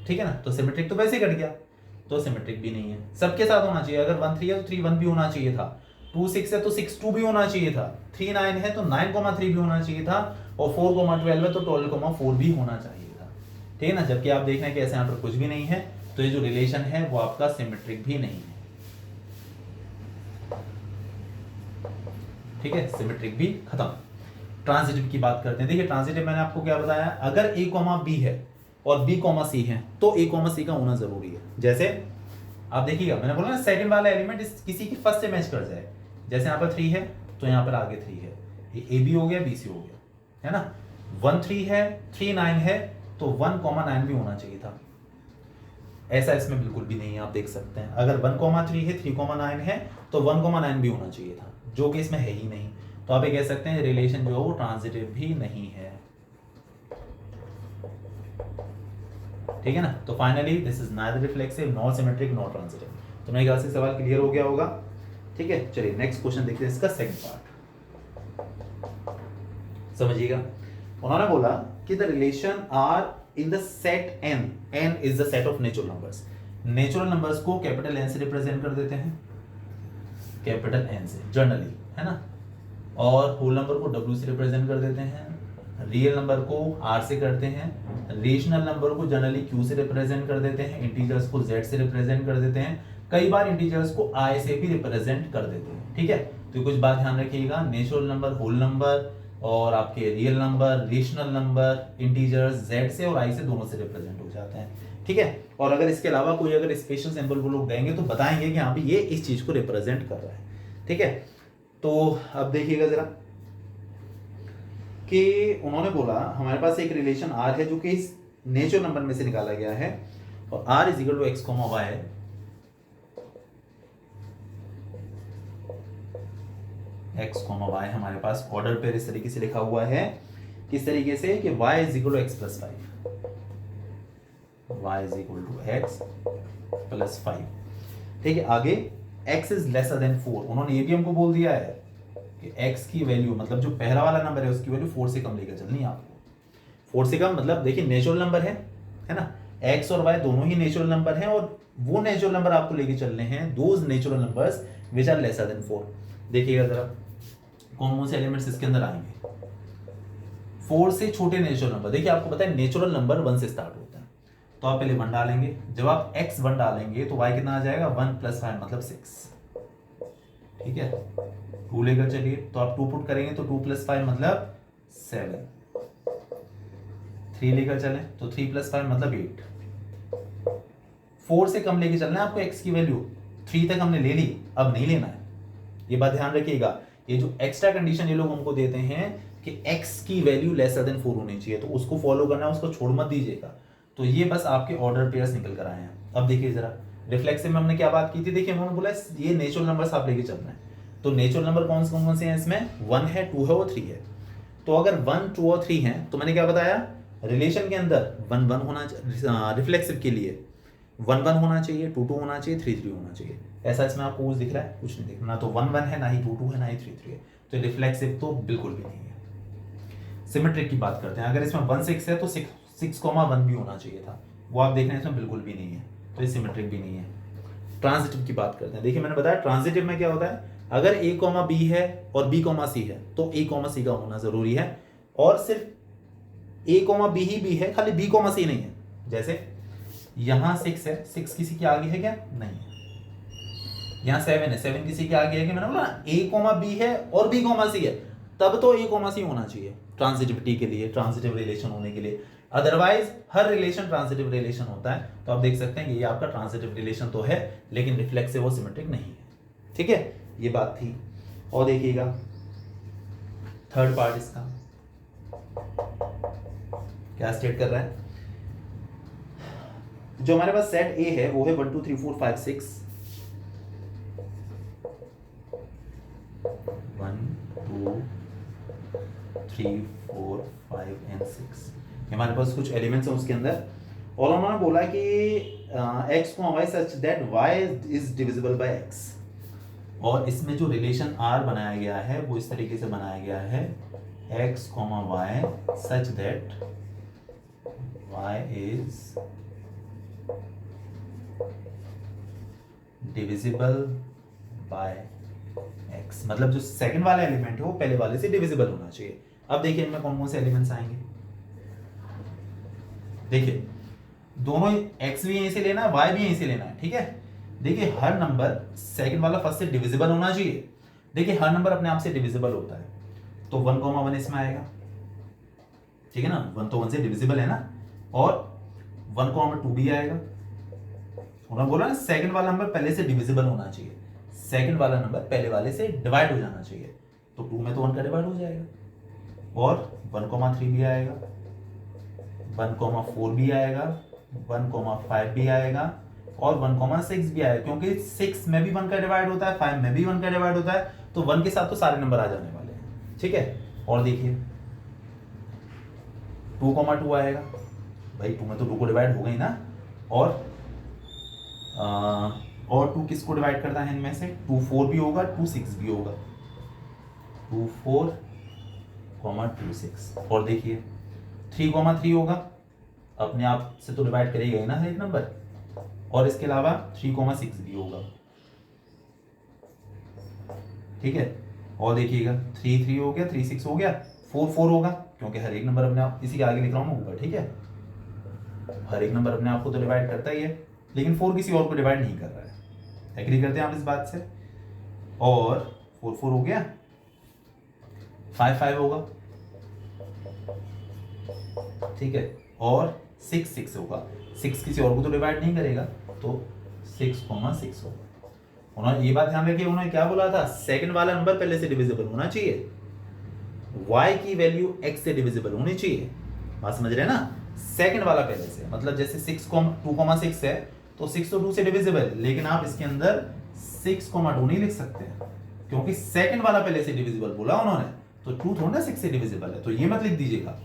Speaker 1: ठीक है ना, तो सिमेट्रिक तो वैसे ही कट गया, तो सिमेट्रिक भी नहीं है। सबके साथ होना चाहिए, अगर 1 3 है तो 3 1 भी होना चाहिए था, 2 6 है तो 6 2 भी होना चाहिए था, 3 9 है तो 9, 3 भी होना चाहिए था, और 4, 12 है तो 12, 4 भी होना चाहिए था। ठीक है ना, जबकि आप देख रहे हैं कि ऐसे यहाँ पर कुछ भी नहीं है, तो ये जो रिलेशन है वो आपका सिमेट्रिक भी नहीं है। ठीक है, सिमेट्रिक भी खत्म। ट्रांजिटिव की बात करते हैं। देखिए ट्रांजिटिव मैंने आपको क्या बताया, अगर a, b है और b, c है तो a, c का होना जरूरी है। जैसे आप देखिएगा, मैंने बोला ना सेकंड वाला एलिमेंट किसी की फर्स्ट से मैच कर जाए। जैसे यहाँ पर 3 है तो यहाँ पर आगे 3 है, ये a b हो गया, b c हो गया, है ना। 1 3 है, 3 9 है तो 1, 9 भी होना चाहिए था, ऐसा इसमें बिल्कुल भी नहीं है। आप देख सकते हैं अगर 1, 3 है, 3, 9 है तो 1, 9 भी होना चाहिए था, जो कि इसमें है ही नहीं। तो आप ये कह सकते हैं रिलेशन जो है वो ट्रांजिटिव भी नहीं है। ठीक है ना, तो finally this is neither reflexive, nor symmetric, nor transitive. तो मेरे ख्याल से सवाल क्लियर हो गया होगा। ठीक है, चलिए नेक्स्ट क्वेश्चन देखते हैं, इसका सेकंड पार्ट समझिएगा। उन्होंने बोला कि the relation are in the set n, n is the set of natural numbers. Natural numbers को कैपिटल n से रिप्रेजेंट कर देते हैं, कैपिटल n से जनरली, है ना, और होल नंबर को w से रिप्रेजेंट कर देते हैं, रियल नंबर को r से करते हैं, रेशनल नंबर को जनरली q से रिप्रेजेंट कर देते हैं, इंटीजर्स को z से रिप्रेजेंट कर देते हैं, कई बार इंटीजर्स को आई से भी रिप्रेजेंट कर देते हैं, ठीक है। तो कुछ बात ध्यान रखिएगा, नेचुरल नंबर, होल नंबर और आपके real number, rational number, integers Z से और आई से दोनों से रिप्रेजेंट हो जाते हैं, ठीक है। और अगर इसके अलावा कोई अगर स्पेशल सिंबल वो लोग देंगे तो बताएंगे कि हाँ भी ये इस चीज को रिप्रेजेंट कर रहा है, ठीक है। तो अब देखिएगा जरा कि उन्होंने बोला हमारे पास एक रिलेशन आर है जो कि इस नेचुरल नंबर में से निकाला गया है और R is equal to x comma y, x comma y हमारे पास ऑर्डर पेयर इस तरीके से लिखा हुआ है, किस तरीके से कि y is equal to x plus 5, y is equal to x plus 5, ठीक है। आगे x इज लेसर देन 4, उन्होंने ये भी हमको बोल दिया है कि x की वैल्यू मतलब जो पहला वाला नंबर है उसकी वैल्यू 4 से कम लेकर चलनी है आपको। 4 से कम मतलब देखिए नेचुरल नंबर है ना, x और y दोनों ही नेचुरल नंबर हैं और वो नेचुरल नंबर आपको लेके चलने हैं, those natural numbers which are lesser than 4। देखिएगा जरा कौन कौन से एलिमेंट्स इसके अंदर आएंगे। 4 से छोटे नेचुरल नंबर, देखिए आपको पता है नेचुरल नंबर 1 से स्टार्ट होता है, तो आप पहले 1 डालेंगे, जब आप x 1 डालेंगे तो y कितना आ जाएगा 1 प्लस 5 मतलब 6, ठीक है। 2 लेकर चलिए तो आप 2 पुट करेंगे तो 2 प्लस 5 मतलब 7, 3 लेकर चलें तो 3 प्लस 5 मतलब 8। 4 से कम लेके चलना है आपको x की वैल्यू, 3 तक हमने ले ली, अब नहीं लेना है, ये बात ध्यान रखिएगा। ये जो एक्स्ट्रा कंडीशन ये लोग हमको देते हैं कि x की वैल्यू लेसर देन 4 होनी चाहिए, तो उसको फॉलो करना है, उसको छोड़ मत दीजिएगा। तो ये बस आपके ऑर्डर पेयर्स निकल कर आए हैं। अब देखिए जरा रिफ्लेक्सिव में हमने क्या बात की थी, देखिए उन्होंने बोला ये नेचुरल नंबर्स आप लेके चलना है, तो नेचुरल नंबर कौन कौन से हैं इसमें, 1 है, 2 है और 3 है। तो अगर 1, 2 और 3 हैं तो मैंने क्या बताया, रिलेशन के अंदर 1 1 होना चाहिए, रिफ्लेक्सिव के लिए 1 1 होना चाहिए, 2 2 होना चाहिए, 3 3 होना चाहिए। ऐसा इसमें आपको कुछ दिख रहा है, कुछ नहीं दिख रहा, ना तो 1 1 है, ना ही 2 2 है, ना ही 3 3 है, तो रिफ्लेक्सिव तो बिल्कुल भी नहीं है। सिमेट्रिक की बात करते हैं, अगर इसमें 1 6 है तो 6,1 भी होना चाहिए था, वो आप देख रहे हैं इसमें बिल्कुल भी नहीं है, तो ये सिमेट्रिक भी नहीं है। ट्रांजिटिव की बात करते हैं, देखिए मैंने बताया ट्रांजिटिव में क्या होता है, अगर a, b है और b, c है तो a, c का होना जरूरी है, और सिर्फ a, b ही b है, खाली b, c नहीं है। जैसे यहां 6 है, 6 किसी के आगे है क्या, नहीं है। यहाँ 7 है, 7 किसी के आगे है क्या, मैंने बोला a, b है और b, c है, तब तो a, c होना चाहिए ट्रांजिटिविटी के लिए, ट्रांजिटिव रिलेशन होने के लिए। अदरवाइज हर रिलेशन ट्रांजिटिव रिलेशन होता है, तो आप देख सकते हैं कि ये आपका ट्रांजिटिव रिलेशन तो है लेकिन रिफ्लेक्सिव और सिमेट्रिक नहीं है, ठीक है। ये बात थी। और देखिएगा थर्ड पार्ट इसका क्या स्टेट कर रहा है, जो हमारे पास सेट ए है वो है 1 2 3 4 5 6, 1 2 3 4 5 एंड 6, हमारे पास कुछ एलिमेंट्स हैं उसके अंदर, और उन्होंने बोला कि x को y such that y is divisible by x, और इसमें जो रिलेशन r बनाया गया है वो इस तरीके से बनाया गया है, x, y such that y is divisible by x, मतलब जो सेकंड वाला एलिमेंट है वो पहले वाले से डिविजिबल होना चाहिए। अब देखिए इनमें कौन कौन से एलिमेंट्स आएंगे, देखिए दोनों x भी यहीं से लेना है, y भी यहीं से लेना है, ठीक है। देखिए हर नंबर सेकंड वाला फर्स्ट से डिविजिबल होना चाहिए, देखिए हर नंबर अपने आप से डिविजिबल होता है, तो 1, 1 इसमें आएगा, ठीक है ना, 1 तो 1 से डिविजिबल है ना, और 1, 2 भी आएगा। उन्होंने बोला ना सेकंड वाला नंबर पहले से डिविजिबल होना चाहिए, सेकंड वाला नंबर पहले वाले से डिवाइड हो जाना चाहिए, तो 2 में तो 1 का डिवाइड हो जाएगा, और 1, 3 भी आएगा, 1, 4 भी आएगा, 1, 5 भी आएगा, और 1, 6 भी आएगा, क्योंकि 6 में भी 1 का डिवाइड होता है, 5 में भी 1 का डिवाइड होता है, तो 1 के साथ तो सारे नंबर आ जाने वाले हैं, ठीक है। और देखिए 2, 2 आएगा, भाई 2 में तो 2 को डिवाइड हो गई ना, और 2 किसको डिवाइड करता है इनमें से, 2 4 भी होगा, 2 6 भी होगा, 2 4, 2 6, और देखिए 3, 3 होगा, अपने आप से तो डिवाइड करेगा ही ना हर एक नंबर, और इसके अलावा 3, 6 भी होगा, ठीक है। और देखिएगा 3 3 हो गया, 3 6 हो गया, 4 4 होगा, क्योंकि हर एक नंबर अपने आप, इसी के आगे लिख रहा हूँ ऊपर, ठीक है, हर एक नंबर अपने आप को तो डिवाइड करता ही है, लेकिन 4 किसी और को डिवाइड नहीं कर रहा है, एग्री करते हैं आप इस बात से? और 4 4 हो गया, 5 5 होगा, ठीक है, और 6 6 होगा। 6 किसी और को तो डिवाइड नहीं करेगा, तो 6 6 होगा। उन्होंने ये बात ध्यान रखिए, उन्होंने क्या बोला था, सेकंड वाला नंबर पहले से डिविजिबल होना चाहिए, y की वैल्यू x से डिविजिबल होनी चाहिए। बात समझ रहे हैं ना? सेकंड वाला पहले से, मतलब जैसे 2,6 है तो 6 तो 2 से डिविजिबल है, लेकिन आप इसके अंदर 6,2 नहीं लिख सकते क्योंकि सेकंड वाला पहले से डिविजिबल बोला उन्होंने, तो 2 थोड़ा ना 6 से डिविजिबल है, तो ये मत लिख दीजिएगा।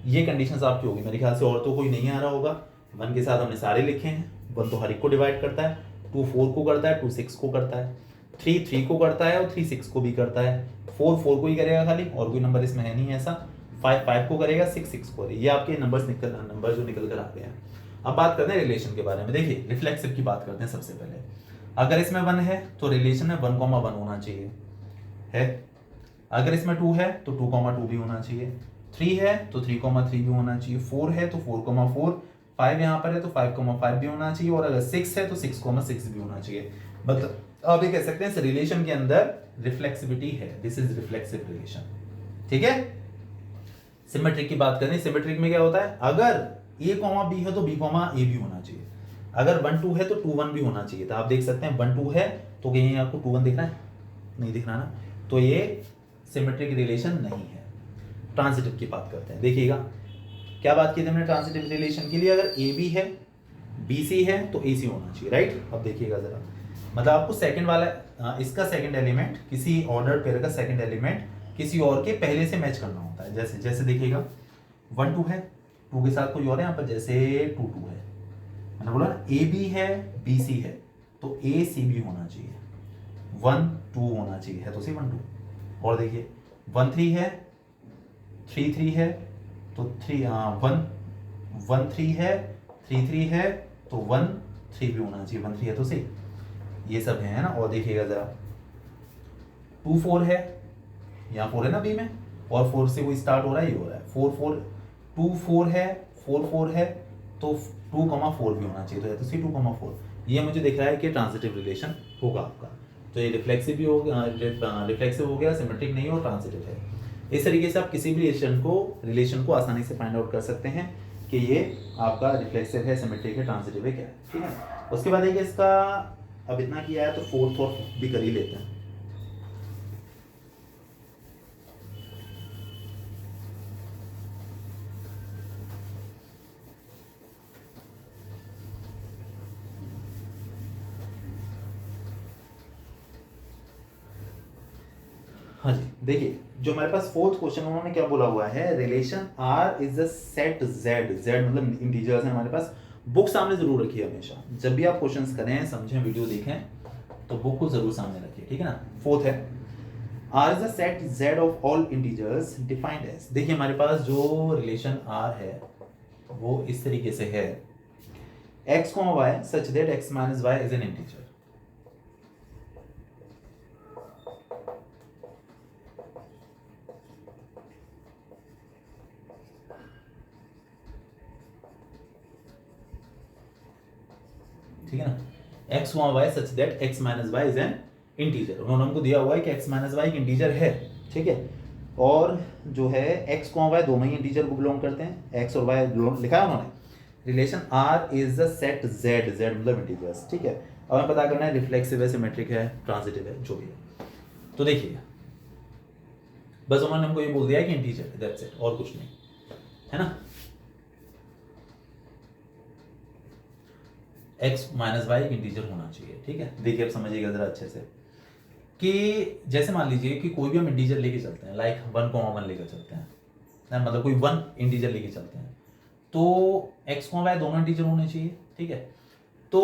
Speaker 1: ये कंडीशंस आपकी होगी, मेरे ख्याल से और तो कोई नहीं आ रहा होगा। 1 के साथ हमने सारे लिखे हैं, 1 तो हर एक को डिवाइड करता है, 2 4 को करता है, 2 6 को करता है, 3 3 को करता है और 3 6 को भी करता है, 4 4 को ही करेगा खाली, और कोई नंबर इसमें है नहीं ऐसा, 5 5 को करेगा, 6 6 को करेगा। ये आपके नंबर जो निकल कर आ गए हैं। अब बात करते हैं रिलेशन के बारे में। देखिए रिफ्लेक्सिव की बात करते हैं सबसे पहले। अगर इसमें 1 है तो रिलेशन में 1 1 होना चाहिए, है। अगर इसमें 2 है तो 2 2 भी होना चाहिए, 3 है तो 3 3 भी होना चाहिए, 4 है तो 4 4, 5 यहाँ पर है तो 5 5 भी होना चाहिए, और अगर 6 है तो 6 6 भी होना चाहिए। मतलब आप ये कह सकते हैं इस रिलेशन के अंदर रिफ्लेक्सिविटी है, दिस इज रिफ्लेक्सिव रिलेशन, ठीक है। सिमेट्रिक की बात करें, सिमेट्रिक में क्या होता है, अगर a b है तो b a भी होना चाहिए, अगर 1 2 है तो 2 1 भी होना चाहिए। तो आप देख सकते हैं 1 2 है तो कहीं आपको 2 1 दिख रहा है, नहीं दिख रहा ना, तो ये सिमेट्रिक रिलेशन नहीं है। ट्रांजिटिव की बात करते हैं, देखिएगा क्या बात की थी हमने ट्रांजिटिव रिलेशन के लिए, अगर ए बी है बी सी है तो ए सी होना चाहिए, राइट। अब देखिएगा जरा, मतलब आपको सेकंड वाला इसका सेकंड एलिमेंट, किसी ऑर्डर्ड पेयर का सेकंड एलिमेंट किसी और के पहले से मैच करना होता है। जैसे जैसे देखिएगा 1 2 है, 2 के साथ कोई और है यहाँ पर, जैसे 2 2 है, मैंने बोला ए बी है बी सी है तो ए सी भी होना चाहिए, 1 2 होना चाहिए, है तो सी 1 2। और देखिए 1 3 है, 3 3 है तो 1 1 3 है, 3 3 है तो 1 3 भी होना चाहिए, 1 3 है तो सी, ये सब है ना। और देखिएगा जरा 2 4 है, यहाँ 4 है ना बी में, और 4 से वो स्टार्ट हो रहा है, ये हो रहा है 4 4, 2 4 है, 4 4 है तो 2 4 भी होना चाहिए, तो है तो सी 2 4। ये मुझे दिख रहा है कि ट्रांजिटिव रिलेशन होगा आपका, तो ये रिफ्लेक्सिव भी हो गया, रिफ्लेक्सिव हो गया, सिमेट्रिक नहीं हो, ट्रांजिटिव है। इस तरीके से आप किसी भी रिलेशन को आसानी से फाइंड आउट कर सकते हैं कि ये आपका रिफ्लेक्सिव है, सिमेट्रिक है, ट्रांजिटिव है, क्या है, ठीक है। उसके बाद है कि इसका अब इतना किया है तो फोर्थ और भी कर ही लेते हैं। हाँ जी, देखिए जो हमारे पास फोर्थ क्वेश्चन उन्होंने क्या बोला हुआ है, relation R is a set Z, Z मतलब इंटीजर्स है हमारे पास। बुक सामने जरूर रखिए हमेशा, जब भी आप क्वेश्चंस करें, समझें, वीडियो देखें तो बुक को जरूर सामने रखिए, ठीक है ना। फोर्थ है R is a set Z of all integers defined as. देखिए हमारे पास जो रिलेशन आर है वो इस तरीके से है, x y such that x minus y is an integer. ठीक है ना, x y such that x minus y is an integer. उन्होंने हमको दिया हुआ है कि एक्स माइनस वाई एक इंटीजर है, ठीक है। और जो है एक्स वाई दोनों ही इंटीजर को बिलोंग करते हैं, एक्स और वाई लिखा है उन्होंने। Relation R is the set Z, Z मतलब इंटीजर्स, ठीक है। अब हमें पता करना है रिफ्लेक्सिव है, सिमेट्रिक है, ट्रांजिटिव है, जो भी है। तो देखिए बस उन्होंने हमको ये बोल दिया है कि इंटीजर है, दैट्स इट, और कुछ नहीं है ना। एक्स माइनस वाई एक इंटीजर होना चाहिए, ठीक है। देखिए अब समझिएगा जरा अच्छे से कि जैसे मान लीजिए कि कोई भी हम इंटीजर लेके चलते हैं, लाइक 1 लेकर चलते हैं ना, मतलब कोई 1 इंटीजर लेके चलते हैं, तो एक्स वाई दोनों इंटीजर होने चाहिए, ठीक है। तो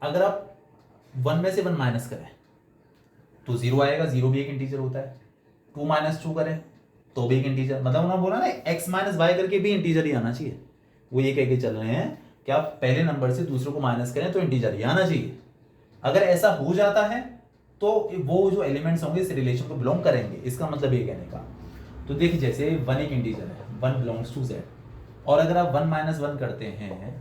Speaker 1: अगर आप 1 में से 1 माइनस करें तो 0 आएगा, 0 भी एक इंटीजर होता है। 2 - 2 करें तो भी एक इंटीजर, मतलब उन्होंने बोला ना एक्स माइनस वाई करके भी इंटीजर ही आना चाहिए। वो ये कह के चल रहे हैं कि आप पहले नंबर से दूसरे को माइनस करें तो इंटीजर ही आना चाहिए। अगर ऐसा हो जाता है तो वो जो एलिमेंट्स होंगे इस रिलेशन को बिलोंग करेंगे, इसका मतलब ये कहने का। तो देखिए जैसे 1 एक इंटीजर है, 1 बिलोंग्स टू z, और अगर आप 1 - 1 करते हैं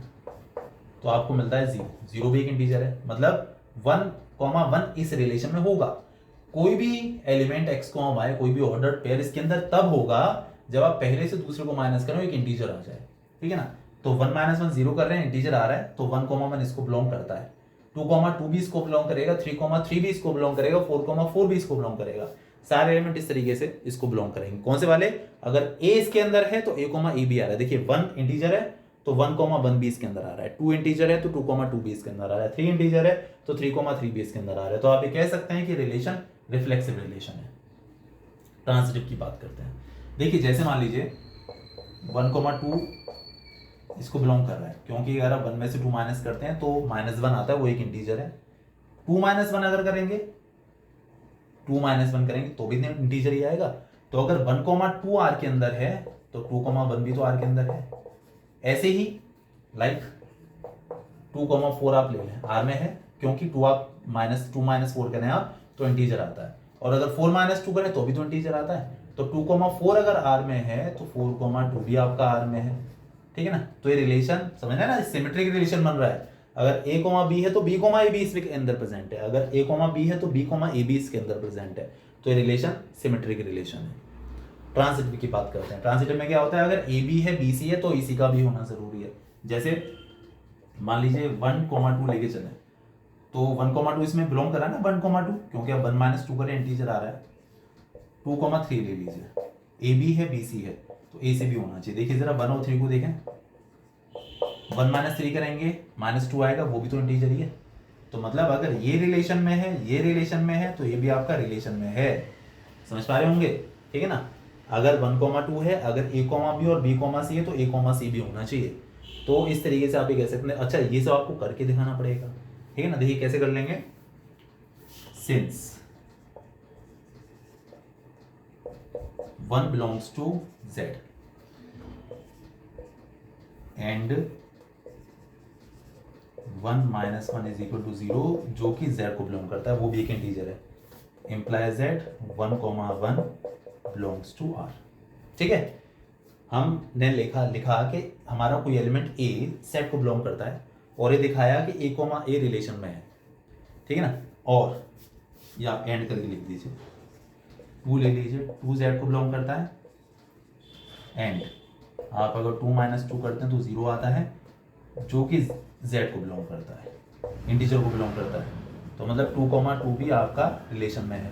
Speaker 1: तो आपको मिलता है 0, 0 भी एक इंटीजर है, मतलब 1,1 इस रिलेशन में होगा। कोई भी एलिमेंट x, y, कोई भी ऑर्डर्ड पेयर इसके अंदर तब होगा जब आप पहले से दूसरे को माइनस करो, एक इंटीजर आ जाए, ठीक है ना। तो 1 - 1 0 कर रहे हैं, इंटीजर आ रहा है, तो 1,1 इसको बिलोंग करता है, 2,2 भी इसको बिलोंग करेगा, 3,3 भी इसको बिलोंग करेगा, 4,4 भी इसको बिलोंग करेगा। सारे एलिमेंट इस तरीके से इसको बिलोंग करेंगे। कौन से वाले? अगर a इसके अंदर है तो a, a भी आ रहा है। देखिए 1 इंटीजर है तो 1,1 भी इसके अंदर आ रहा है, 2 इंटीजर है तो 2,2 भी इसके अंदर आ रहा है, 3 इंटीजर है तो 3,3 भी इसके अंदर आ रहा है। तो आप ये कह सकते हैं कि रिलेशन रिफ्लेक्सिव रिलेशन है। ट्रांसिटिव की बात करते हैं। देखिए जैसे मान लीजिए 1,2 इसको बिलोंग कर रहा है, क्योंकि अगर आप 1 में से 2 माइनस करते हैं तो -1 आता है, वो एक इंटीजर है। 2 - 1 अगर करेंगे, 2 - 1 करेंगे तो भी इंटीजर ही आएगा। तो अगर 1,2 आर के अंदर है तो 2,1 भी तो आर के अंदर है। ऐसे ही लाइक 2,4 आप ले लें, आर में है, क्योंकि 2 आप -2 - 4 करें आप तो इंटीजर आता है, और अगर 4 - 2 करें तो भी तो इंटीजर आता है। तो 2,4 अगर आर में है तो 4,2 भी आपका आर में है, ठीक है ना। तो ये रिलेशन समझ रहे हैं ना, सिमेट्रिक रिलेशन बन रहा है। अगर a, b है तो b, a भी इसके अंदर प्रेजेंट है, अगर a, b है तो b, a भी इसके अंदर प्रेजेंट है। तो ये रिलेशन सिमेट्रिक रिलेशन है। ट्रांसिटिव की बात करते हैं। ट्रांसिटिव में क्या होता है, अगर ए बी है बी सी है तो इसी का भी होना जरूरी है। जैसे मान लीजिए 1,2 लेके चले, तो 1,2 इसमें बिलोंग करा ना 1,2, क्योंकि अब 1 - 2 करें इंटीजर आ रहा है। 2,3 ले लीजिए, ए बी है बी सी है तो ए से भी होना चाहिए। देखिए जरा 1 और 3 को देखें, 1 - 3 करेंगे -2 आएगा, वो भी तो इंटीजर ही है। तो मतलब अगर ये रिलेशन में है, ये रिलेशन में है, तो ये भी आपका रिलेशन में है। समझ पा रहे होंगे, ठीक है ना। अगर 1,2 है, अगर a, b और b, c है तो a, c भी होना चाहिए। तो इस तरीके से आप ये कह सकते हैं। अच्छा ये सब आपको करके दिखाना पड़ेगा, ठीक है ना। देखिए कैसे कर लेंगे। Since 1 belongs to z and 1 - 1 = 0, जो कि z को बिलोंग करता है, वो भी एक इंटीजर है, imply z 1,1 belongs to r। ठीक है, हमने लिखा कि हमारा कोई एलिमेंट a सेट को बिलोंग करता है, और ये दिखाया कि a, रिलेशन में है, ठीक है ना। और या आप एंड करके लिख दीजिए, 2 ले लीजिए, 2 z को बिलोंग करता है, एंड आप अगर 2 - 2 करते हैं तो 0 आता है, जो कि z को बिलोंग करता है, इंटीजर को बिलोंग करता है। तो मतलब 2,2 भी आपका रिलेशन में है।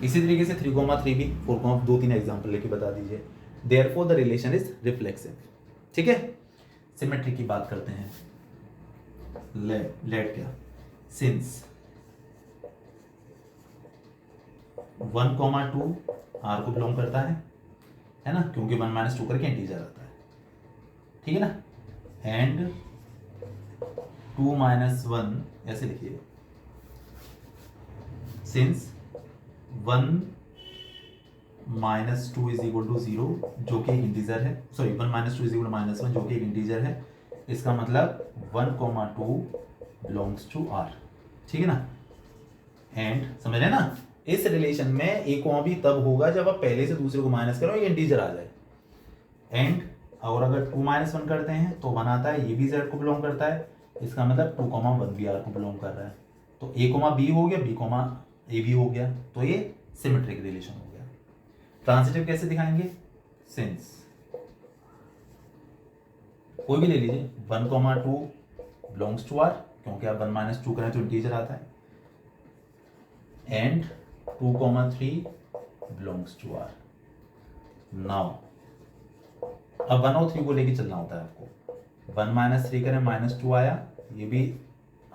Speaker 1: इसी तरीके से 3,3 भी, 4, 2-3 एग्जाम्पल लेके बता दीजिए। Therefore the relation is reflexive. ठीक है, सिमेट्री की बात करते हैं। लेट क्या, सिंस 1,2 आर को बिलोंग करता है ना, क्योंकि 1 - 2 करके इंटीजर आता है, ठीक है ना। एंड 2 - 1 ऐसे लिखिए, सिंस 1 - 2 = 0, जो कि एक इंटीजर है, सॉरी 1 - 2 = -1, जो कि एक इंटीजर है। इसका मतलब 1,2 बिलोंग्स टू आर, ठीक है ना। एंड समझ रहे ना, इस रिलेशन में a, b तब होगा जब आप पहले से दूसरे को माइनस करो, ये इंटीजर आ जाए। एंड और अगर 2 - 1 करते हैं तो 1 आता है, ये भी z को बिलोंग करता है, इसका मतलब 2,1 भी r को बिलोंग कर रहा है। तो a, b हो गया, b, a भी हो गया, तो ये सिमेट्रिक रिलेशन हो गया। ट्रांसिटिव कैसे दिखाएंगे, सिंस कोई भी ले लीजिए, 1,2 बिलोंग्स टू आर, क्योंकि आप 1 - 2 करें तो इंटीजर आता है, and 2,3 belongs to R. Now अब 1 और 3 को लेके चलना होता है आपको। 1 - 3 करें, -2 आया, ये भी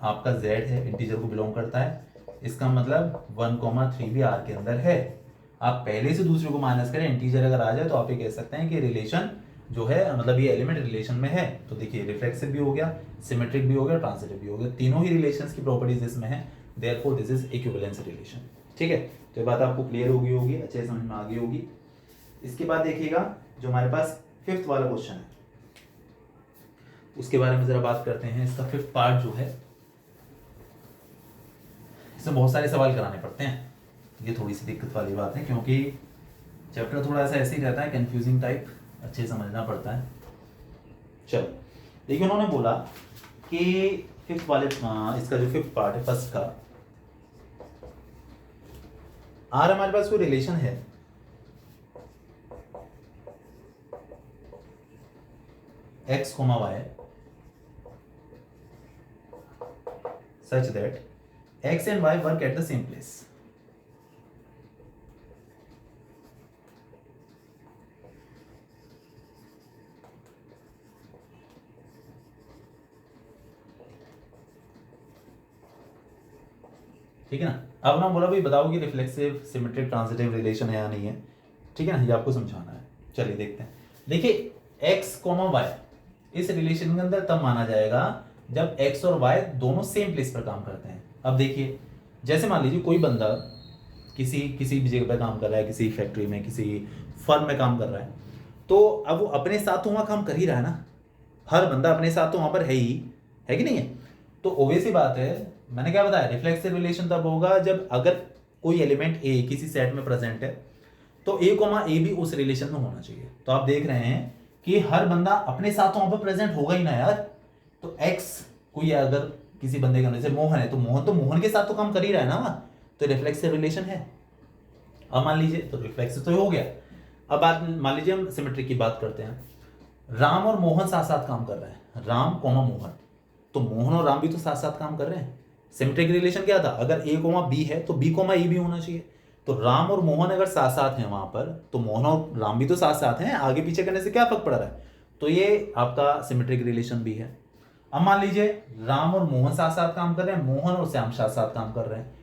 Speaker 1: आपका z है, इंटीजर को बिलोंग करता है। इसका मतलब 1,3 भी r के अंदर है। आप पहले से दूसरे को माइनस करें, इंटीजर अगर आ जाए तो आप ये कह सकते हैं कि रिलेशन जो है, मतलब ये एलिमेंट रिलेशन में है। तो देखिए रिफ्लेक्सिव भी हो गया, सिमेट्रिक भी हो गया, ट्रांसिटिव भी हो गया, तीनों ही रिलेशंस की प्रॉपर्टीज इसमें है। Therefore this is equivalence relation. ठीक है, तो ये बात आपको क्लियर हो गई होगी, अच्छे समझ में आ गई होगी। इसके बाद देखिएगा जो हमारे पास 5th वाला क्वेश्चन है, उसके बारे में जरा बात करते हैं। इसका 5th पार्ट जो है, इसमें बहुत सारे सवाल कराने पड़ते हैं, ये थोड़ी सी दिक्कत वाली बात है, क्योंकि चैप्टर थोड़ा सा ऐसे ही रहता है, कंफ्यूजिंग टाइप, अच्छे समझना पड़ता है। चलो देखिए, उन्होंने बोला कि फिफ्थ वाले इसका जो फिफ्थ पार्ट है फर्स्ट का, आर हमारे पास कोई रिलेशन है x, y such that x and y work at the same place. ठीक है ना। अब ना बोला भाई बताओ कि रिफ्लेक्सिव सिमेट्रिक ट्रांजिटिव रिलेशन है या नहीं है, ठीक है ना, ये आपको समझाना है। चलिए देखते हैं। देखिए x, y इस रिलेशन के अंदर तब माना जाएगा जब x और y दोनों सेम प्लेस पर काम करते हैं। अब देखिए जैसे मान लीजिए कोई बंदा किसी भी जगह पर काम कर रहा है, किसी फैक्ट्री में, किसी फर्म में काम कर रहा है, तो अब वो अपने साथ तो वहाँ काम कर ही रहा है ना, हर बंदा अपने साथ तो वहाँ पर है ही, है कि नहीं है। तो ऑब्वियस ही बात है, मैंने क्या बताया, रिफ्लेक्सिव रिलेशन तब होगा जब अगर कोई एलिमेंट ए किसी सेट में प्रेजेंट है तो ए भी उस रिलेशन में होना चाहिए। तो आप देख रहे हैं कि हर बंदा अपने साथ तो वहां पर प्रेजेंट होगा ही ना यार। तो एक्स कोई अगर किसी बंदे का जैसे मोहन है, तो मोहन के साथ तो काम कर ही रहा है ना वहां, तो रिफ्लेक्सिव रिलेशन है। अब मान लीजिए तो रिफ्लेक्सिव तो हो गया। अब बात मान लीजिए हम सिमेट्रिक की बात करते हैं, राम और मोहन साथ साथ काम कर रहे हैं, राम मोहन, तो मोहन और राम भी तो साथ साथ काम कर रहे हैं। सिमेट्रिक रिलेशन क्या था, अगर ए बी है तो बी ए भी होना चाहिए। तो राम और मोहन अगर साथ साथ हैं वहां पर, तो मोहन और राम भी तो साथ साथ हैं, आगे पीछे करने से क्या फर्क पड़ रहा है। तो ये आपका सिमेट्रिक रिलेशन भी है। अब मान लीजिए राम और मोहन साथ साथ काम कर रहे हैं, मोहन और श्याम साथ साथ काम कर रहे हैं,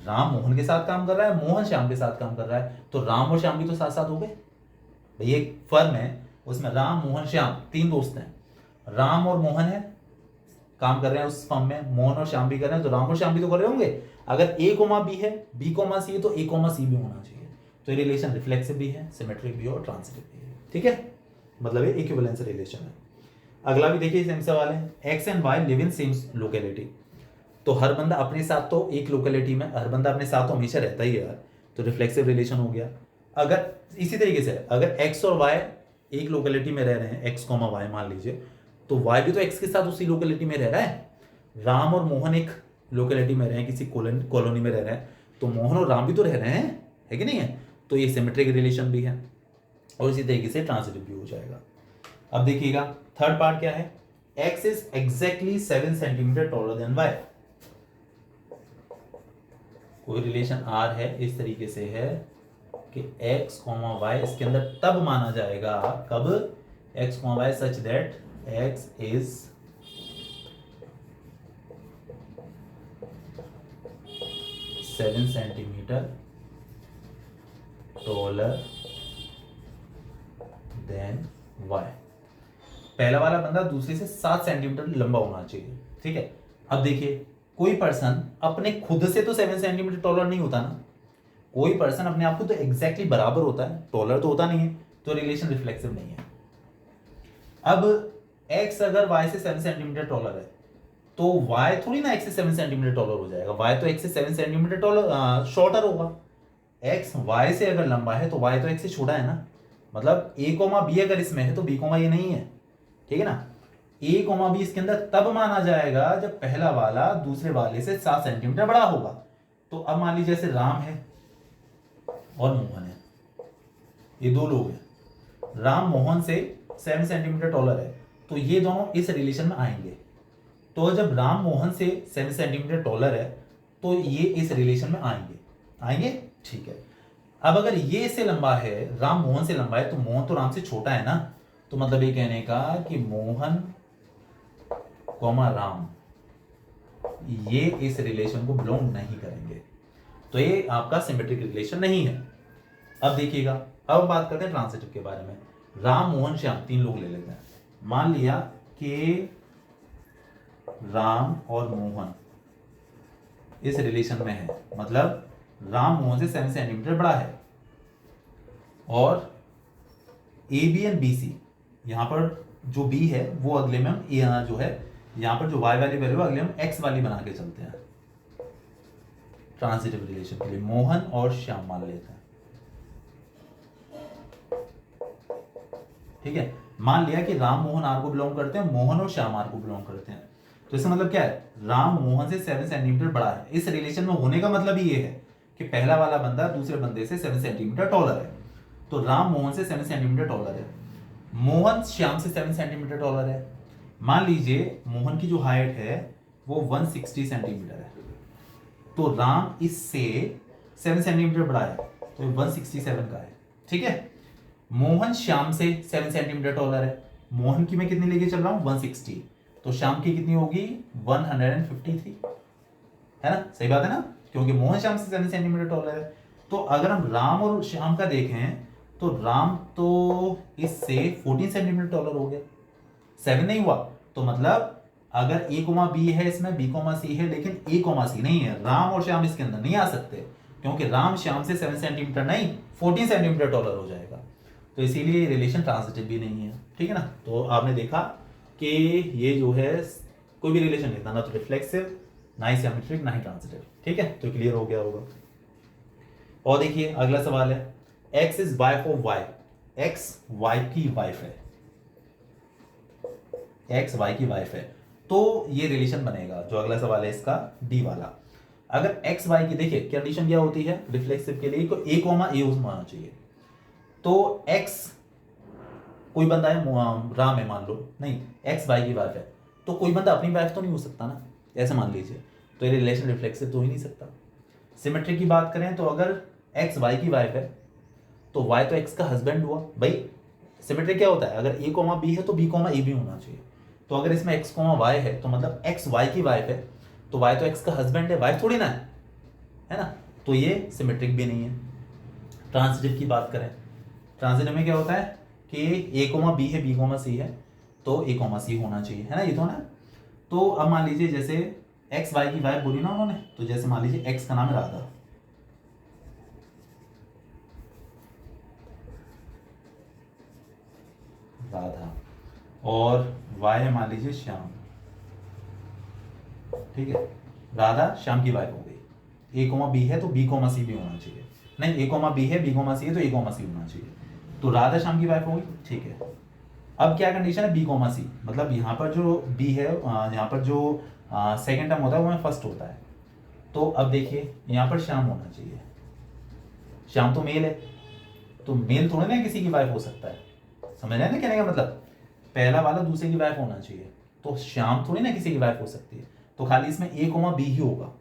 Speaker 1: राम मोहन के साथ काम कर रहा है, मोहन श्याम के साथ काम कर रहा है, तो राम और श्याम भी तो साथ साथ हो गए भाई। एक फर्म है उसमें राम मोहन श्याम तीन दोस्त हैं, राम और मोहन है काम कर रहे हैं उस फर्म में, मोहन और श्याम भी कर रहे हैं, तो राम और श्याम भी तो कर रहे होंगे। अगर ए बी है, बी सी है, तो ए सी भी होना चाहिए। तो ये रिलेशन रिफ्लेक्सिव भी है, सिमेट्रिक भी है और ट्रांजिटिव भी है, ठीक है, मतलब ये इक्विवेलेंस रिलेशन है। अगला भी देखिए सेम सवाल है, x and y live in same locality. तो हर बंदा अपने साथ तो एक लोकेलिटी में, हर बंदा अपने साथ तो हमेशा रहता ही है यार, तो रिफ्लेक्सिव रिलेशन हो गया। अगर इसी तरीके से अगर एक्स और वाई एक लोकेलिटी में रह रहे हैं, एक्स वाई मान लीजिए, तो वाई भी तो एक्स के साथ उसी लोकेलिटी में रह रहा है। राम और मोहन एक लोकेलिटी में रहे हैं, किसी कॉलोनी में रह रहे हैं, तो मोहन और राम भी तो रह रहे हैं, है कि नहीं है। तो ये सिमेट्रिक रिलेशन भी है और इसी तरीके से ट्रांजिटिव भी हो जाएगा। अब देखिएगा थर्ड पार्ट क्या है, x is exactly 7 centimetre taller than y। कोई रिलेशन r है, इस तरीके से है कि x, y इसके अंदर तब माना जाएगा, कब, x, y such that x is 7 centimetre taller than y। पहला वाला बंदा दूसरे से 7 सेंटीमीटर लंबा होना चाहिए, ठीक है। अब देखिए कोई पर्सन अपने खुद से तो 7 सेंटीमीटर टॉलर नहीं होता ना, कोई पर्सन अपने आप को तो एग्जैक्टली बराबर होता है, टॉलर तो होता नहीं है, तो रिलेशन रिफ्लेक्सिव नहीं है। अब x अगर y से 7 सेंटीमीटर टॉलर है, तो y थोड़ी ना x से 7 सेंटीमीटर टॉलर हो जाएगा, y तो x से 7 सेंटीमीटर टॉलर शॉर्टर होगा। x y से अगर लंबा है तो y तो x से छोटा है ना, मतलब a b अगर इसमें है तो b ये नहीं है, ठीक है ना। a b इसके अंदर तब माना जाएगा जब पहला वाला दूसरे वाले से 7 सेंटीमीटर बड़ा होगा। तो अब मान लीजिए जैसे राम है और मोहन है, ये दो लोग हैं, राम मोहन से 7 सेंटीमीटर टॉलर है, तो ये दोनों इस रिलेशन में आएंगे। तो जब राम मोहन से 7 सेंटीमीटर टॉलर है तो ये इस रिलेशन में आएंगे, ठीक है। अब अगर ये इससे लंबा है, राम मोहन से लंबा है, तो मोहन तो राम से छोटा है ना, तो मतलब ये कहने का कि मोहन राम ये इस रिलेशन को बिलोंग नहीं करेंगे, तो ये आपका सिमेट्रिक रिलेशन नहीं है। अब देखिएगा, अब बात करते हैं ट्रांजिटिव के बारे में। राम मोहन श्याम तीन लोग ले लेते हैं, मान लिया कि राम और मोहन इस रिलेशन में है, मतलब राम मोहन से 7 सेंटीमीटर बड़ा है, और A B and B C, यहां पर जो बी है वो अगले में हम जो है यहां पर जो वाई वाली वैल्यू अगले हम एक्स वाली बना के चलते हैं ट्रांजिटिव रिलेशन के लिए। मोहन और श्याम मान लेते हैं, ठीक है। मान लिया कि राम मोहन आर को बिलोंग करते हैं, मोहन और श्याम आर को बिलोंग करते हैं। तो इसका मतलब क्या है, राम मोहन से 7 सेंटीमीटर बड़ा है। इस रिलेशन में होने का मतलब ही ये है कि पहला वाला बंदा दूसरे बंदे से 7 सेंटीमीटर टॉलर है। तो राम मोहन से 7 सेंटीमीटर टॉलर है, मोहन श्याम से 7 सेंटीमीटर टॉलर है। मान लीजिए मोहन की जो हाइट है वो 160 सेंटीमीटर है, तो राम इससे 7 सेंटीमीटर बड़ा है, तो 167 का है। ठीक है, मोहन श्याम से 7 सेंटीमीटर टॉलर है, मोहन की मैं कितनी लेके चल रहा हूं 160, तो श्याम की कितनी होगी 153, है ना, सही बात है ना, क्योंकि मोहन श्याम से 7 सेंटीमीटर टॉलर है। तो अगर हम राम और श्याम का देखें तो राम तो इससे 14 सेंटीमीटर टॉलर हो गया, 7 नहीं हुआ। तो मतलब अगर a कोमा बी है इसमें, b कोमा सी है, लेकिन a कोमा सी नहीं है, राम और श्याम इसके अंदर नहीं आ सकते, क्योंकि राम श्याम से 7 सेंटीमीटर नहीं 14 सेंटीमीटर टॉलर हो जाएगा। तो इसीलिए रिलेशन ट्रांजिटिव भी नहीं है। ठीक है ना, तो आपने देखा कि ये जो है कोई भी रिलेशन नहीं था, ना तो रिफ्लेक्सिव, ना ही सिमेट्रिक, ना ही ट्रांजिटिव। ठीक है, तो क्लियर हो गया होगा। और देखिए अगला सवाल है, x is wife of y, x y की वाइफ है, x y की वाइफ है, तो ये रिलेशन बनेगा। जो अगला सवाल है इसका डी वाला, अगर x y की, देखिए कंडीशन क्या होती है रिफ्लेक्सिव के लिए, तो a कोमा a उसमें आना चाहिए। तो x कोई बंदा है राम है मान लो, नहीं x y की वाइफ है, तो कोई बंदा अपनी वाइफ तो नहीं हो सकता ना, ऐसे मान लीजिए, तो ये रिलेशन रिफ्लेक्सिव तो ही नहीं सकता। सिमेट्रिक की बात करें तो अगर x y की वाइफ है तो y तो x का हस्बैंड हुआ। भाई सिमेट्रिक क्या होता है, अगर a कोमा b है तो b कोमा a भी होना चाहिए। तो अगर इसमें x कोमा y है तो मतलब x y की वाइफ है, तो y तो x का हस्बैंड है, वाइफ थोड़ी ना है ना, तो ये सिमेट्रिक भी नहीं है। ट्रांजिटिव की बात करें, ट्रांजिटिव में क्या होता है कि a कोमा b है, b कोमा c है, तो a कोमा c होना चाहिए, है ना, ये तो ना। तो अब मान लीजिए जैसे x y की वाइफ बोली ना उन्होंने, तो जैसे मान लीजिए x का नाम है राधा, राधा, और y है मान लीजिए श्याम। ठीक है, राधा श्याम की वाइफ हो गई, a कोमा b है तो b कोमा c भी होना चाहिए, नहीं a कोमा b है b कोमा c है तो a कोमा c होना चाहिए, तो राधा श्याम की वाइफ होगी। ठीक है, अब क्या कंडीशन है b कोमा c, मतलब यहाँ पर जो b है, यहाँ पर जो सेकेंड टर्म होता है वो में फर्स्ट होता है। तो अब देखिए यहाँ पर श्याम होना चाहिए, श्याम तो मेल है, तो मेल थोड़ा ना किसी की वाइफ हो सकता है, समझ रहे हैं ना कहने का मतलब, पहला वाला दूसरे की वाइफ होना चाहिए, तो श्याम थोड़ी ना किसी की वाइफ हो सकती है, तो खाली इसमें a कोमा b ही होगा,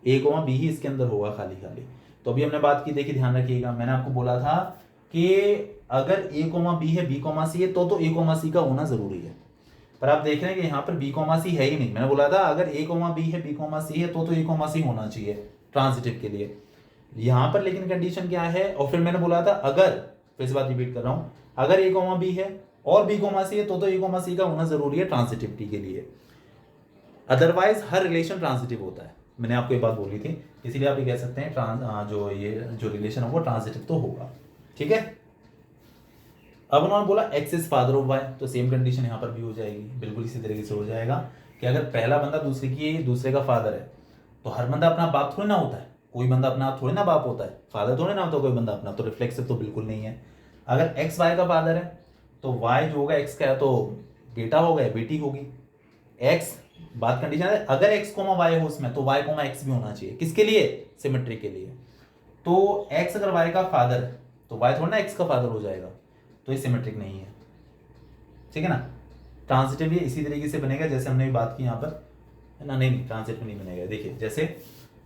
Speaker 1: a कोमा b ही इसके अंदर होगा खाली खाली। तो अभी हमने बात की, देखिए ध्यान रखिएगा, मैंने आपको बोला था कि अगर a कोमा b है b कोमा c है तो a कोमा c का होना जरूरी है, पर आप देख रहे हैं कि यहाँ पर b कोमा c है ही नहीं। मैंने बोला था अगर a कोमा b है b कोमा c है तो a कोमा c होना चाहिए ट्रांजिटिव के लिए, यहाँ पर लेकिन कंडीशन क्या है, और फिर मैंने बोला था अगर, फिर से बात रिपीट कर रहा हूँ, अगर a कोमा b है और b कोमा c है तो a कोमा c का होना जरूरी है ट्रांजिटिविटी के लिए, अदरवाइज हर रिलेशन ट्रांजिटिव होता है। मैंने आपको ये बात बोली थी, इसीलिए आप ये कह सकते हैं जो रिलेशन है वो ट्रांजिटिव तो होगा। ठीक है, अब उन्होंने बोला x is father of y, तो सेम कंडीशन यहाँ पर भी हो जाएगी, बिल्कुल इसी तरीके से हो जाएगा कि अगर पहला बंदा दूसरे का फादर है, तो हर बंदा अपना बाप थोड़ी ना होता है, कोई बंदा अपना थोड़ी ना बाप होता है, फादर थोड़ी ना होता कोई बंदा अपना, तो रिफ्लेक्सिव तो बिल्कुल नहीं है। अगर एक्स वाई का फादर है तो वाई जो होगा एक्स का है तो बेटा होगा या बेटी होगी, एक्स बात कंडीशन है अगर एक्स कोमा वाई हो उसमें तो वाई कोमा एक्स भी होना चाहिए, किसके लिए, सिमेट्री के लिए। तो एक्स अगर वाई का फादर है तो वाई थोड़ा ना एक्स का फादर हो जाएगा, तो ये सिमेट्रिक नहीं है। ठीक है ना, ट्रांजिटिव ये इसी तरीके से बनेगा जैसे हमने बात की यहाँ पर, है ना, नहीं ट्रांजिटिव नहीं बनेगा। देखिए जैसे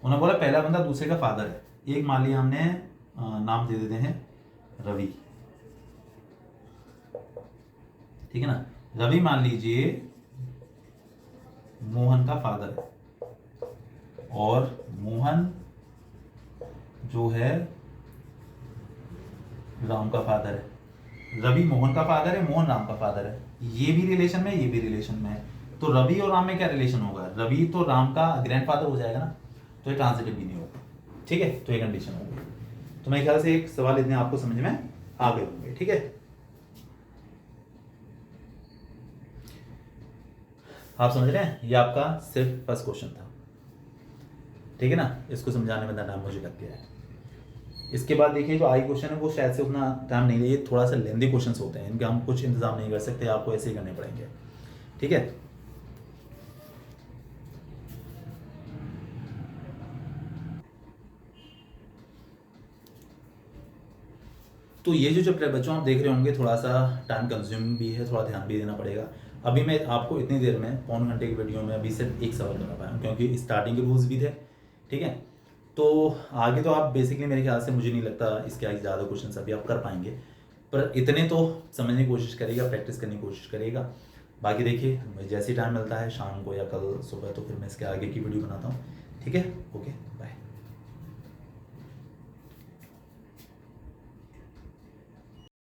Speaker 1: उन्होंने बोला पहला बंदा दूसरे का फादर है, एक मान लिया हमने नाम दे देते हैं रवि, ठीक है ना, रवि मान लीजिए मोहन का फादर है, और मोहन जो है राम का फादर है, रवि मोहन का फादर है, मोहन राम का फादर है, ये भी रिलेशन में ये भी रिलेशन में है, तो रवि और राम में क्या रिलेशन होगा, रवि तो राम का ग्रैंडफादर हो जाएगा ना, तो ये ट्रांजिटिव भी नहीं होगा। ठीक है, तो ये कंडीशन होगी। तो मेरे ख्याल से एक सवाल इतने आपको समझ में आ गए होंगे। ठीक है, आप समझ रहे हैं, ये आपका सिर्फ फर्स्ट क्वेश्चन था। ठीक है ना, इसको समझाने में टाइम मुझे लग गया है। इसके बाद देखिए जो आई क्वेश्चन है वो शायद से उतना टाइम नहीं है, थोड़ा सा लेंदी क्वेश्चंस होते हैं, इनके हम कुछ इंतजाम नहीं कर सकते, आपको ऐसे ही करने पड़ेंगे। ठीक है, तो ये जो बच्चों आप देख रहे होंगे थोड़ा सा टाइम कंज्यूम भी है, थोड़ा ध्यान भी देना पड़ेगा। अभी मैं आपको इतनी देर में पौन घंटे की वीडियो में अभी सिर्फ एक सवाल बता पाया हूँ, क्योंकि स्टार्टिंग के रूल्स भी थे, ठीक है। तो आगे तो आप बेसिकली मेरे ख्याल से मुझे नहीं लगता इसके आगे ज़्यादा क्वेश्चन अभी आप कर पाएंगे, पर इतने तो समझने की कोशिश करिएगा, प्रैक्टिस करने की कोशिश करिएगा। बाकी देखिए जैसे टाइम मिलता है शाम को या कल सुबह, तो फिर मैं इसके आगे की वीडियो बनाता हूँ, ठीक है। Okay, bye.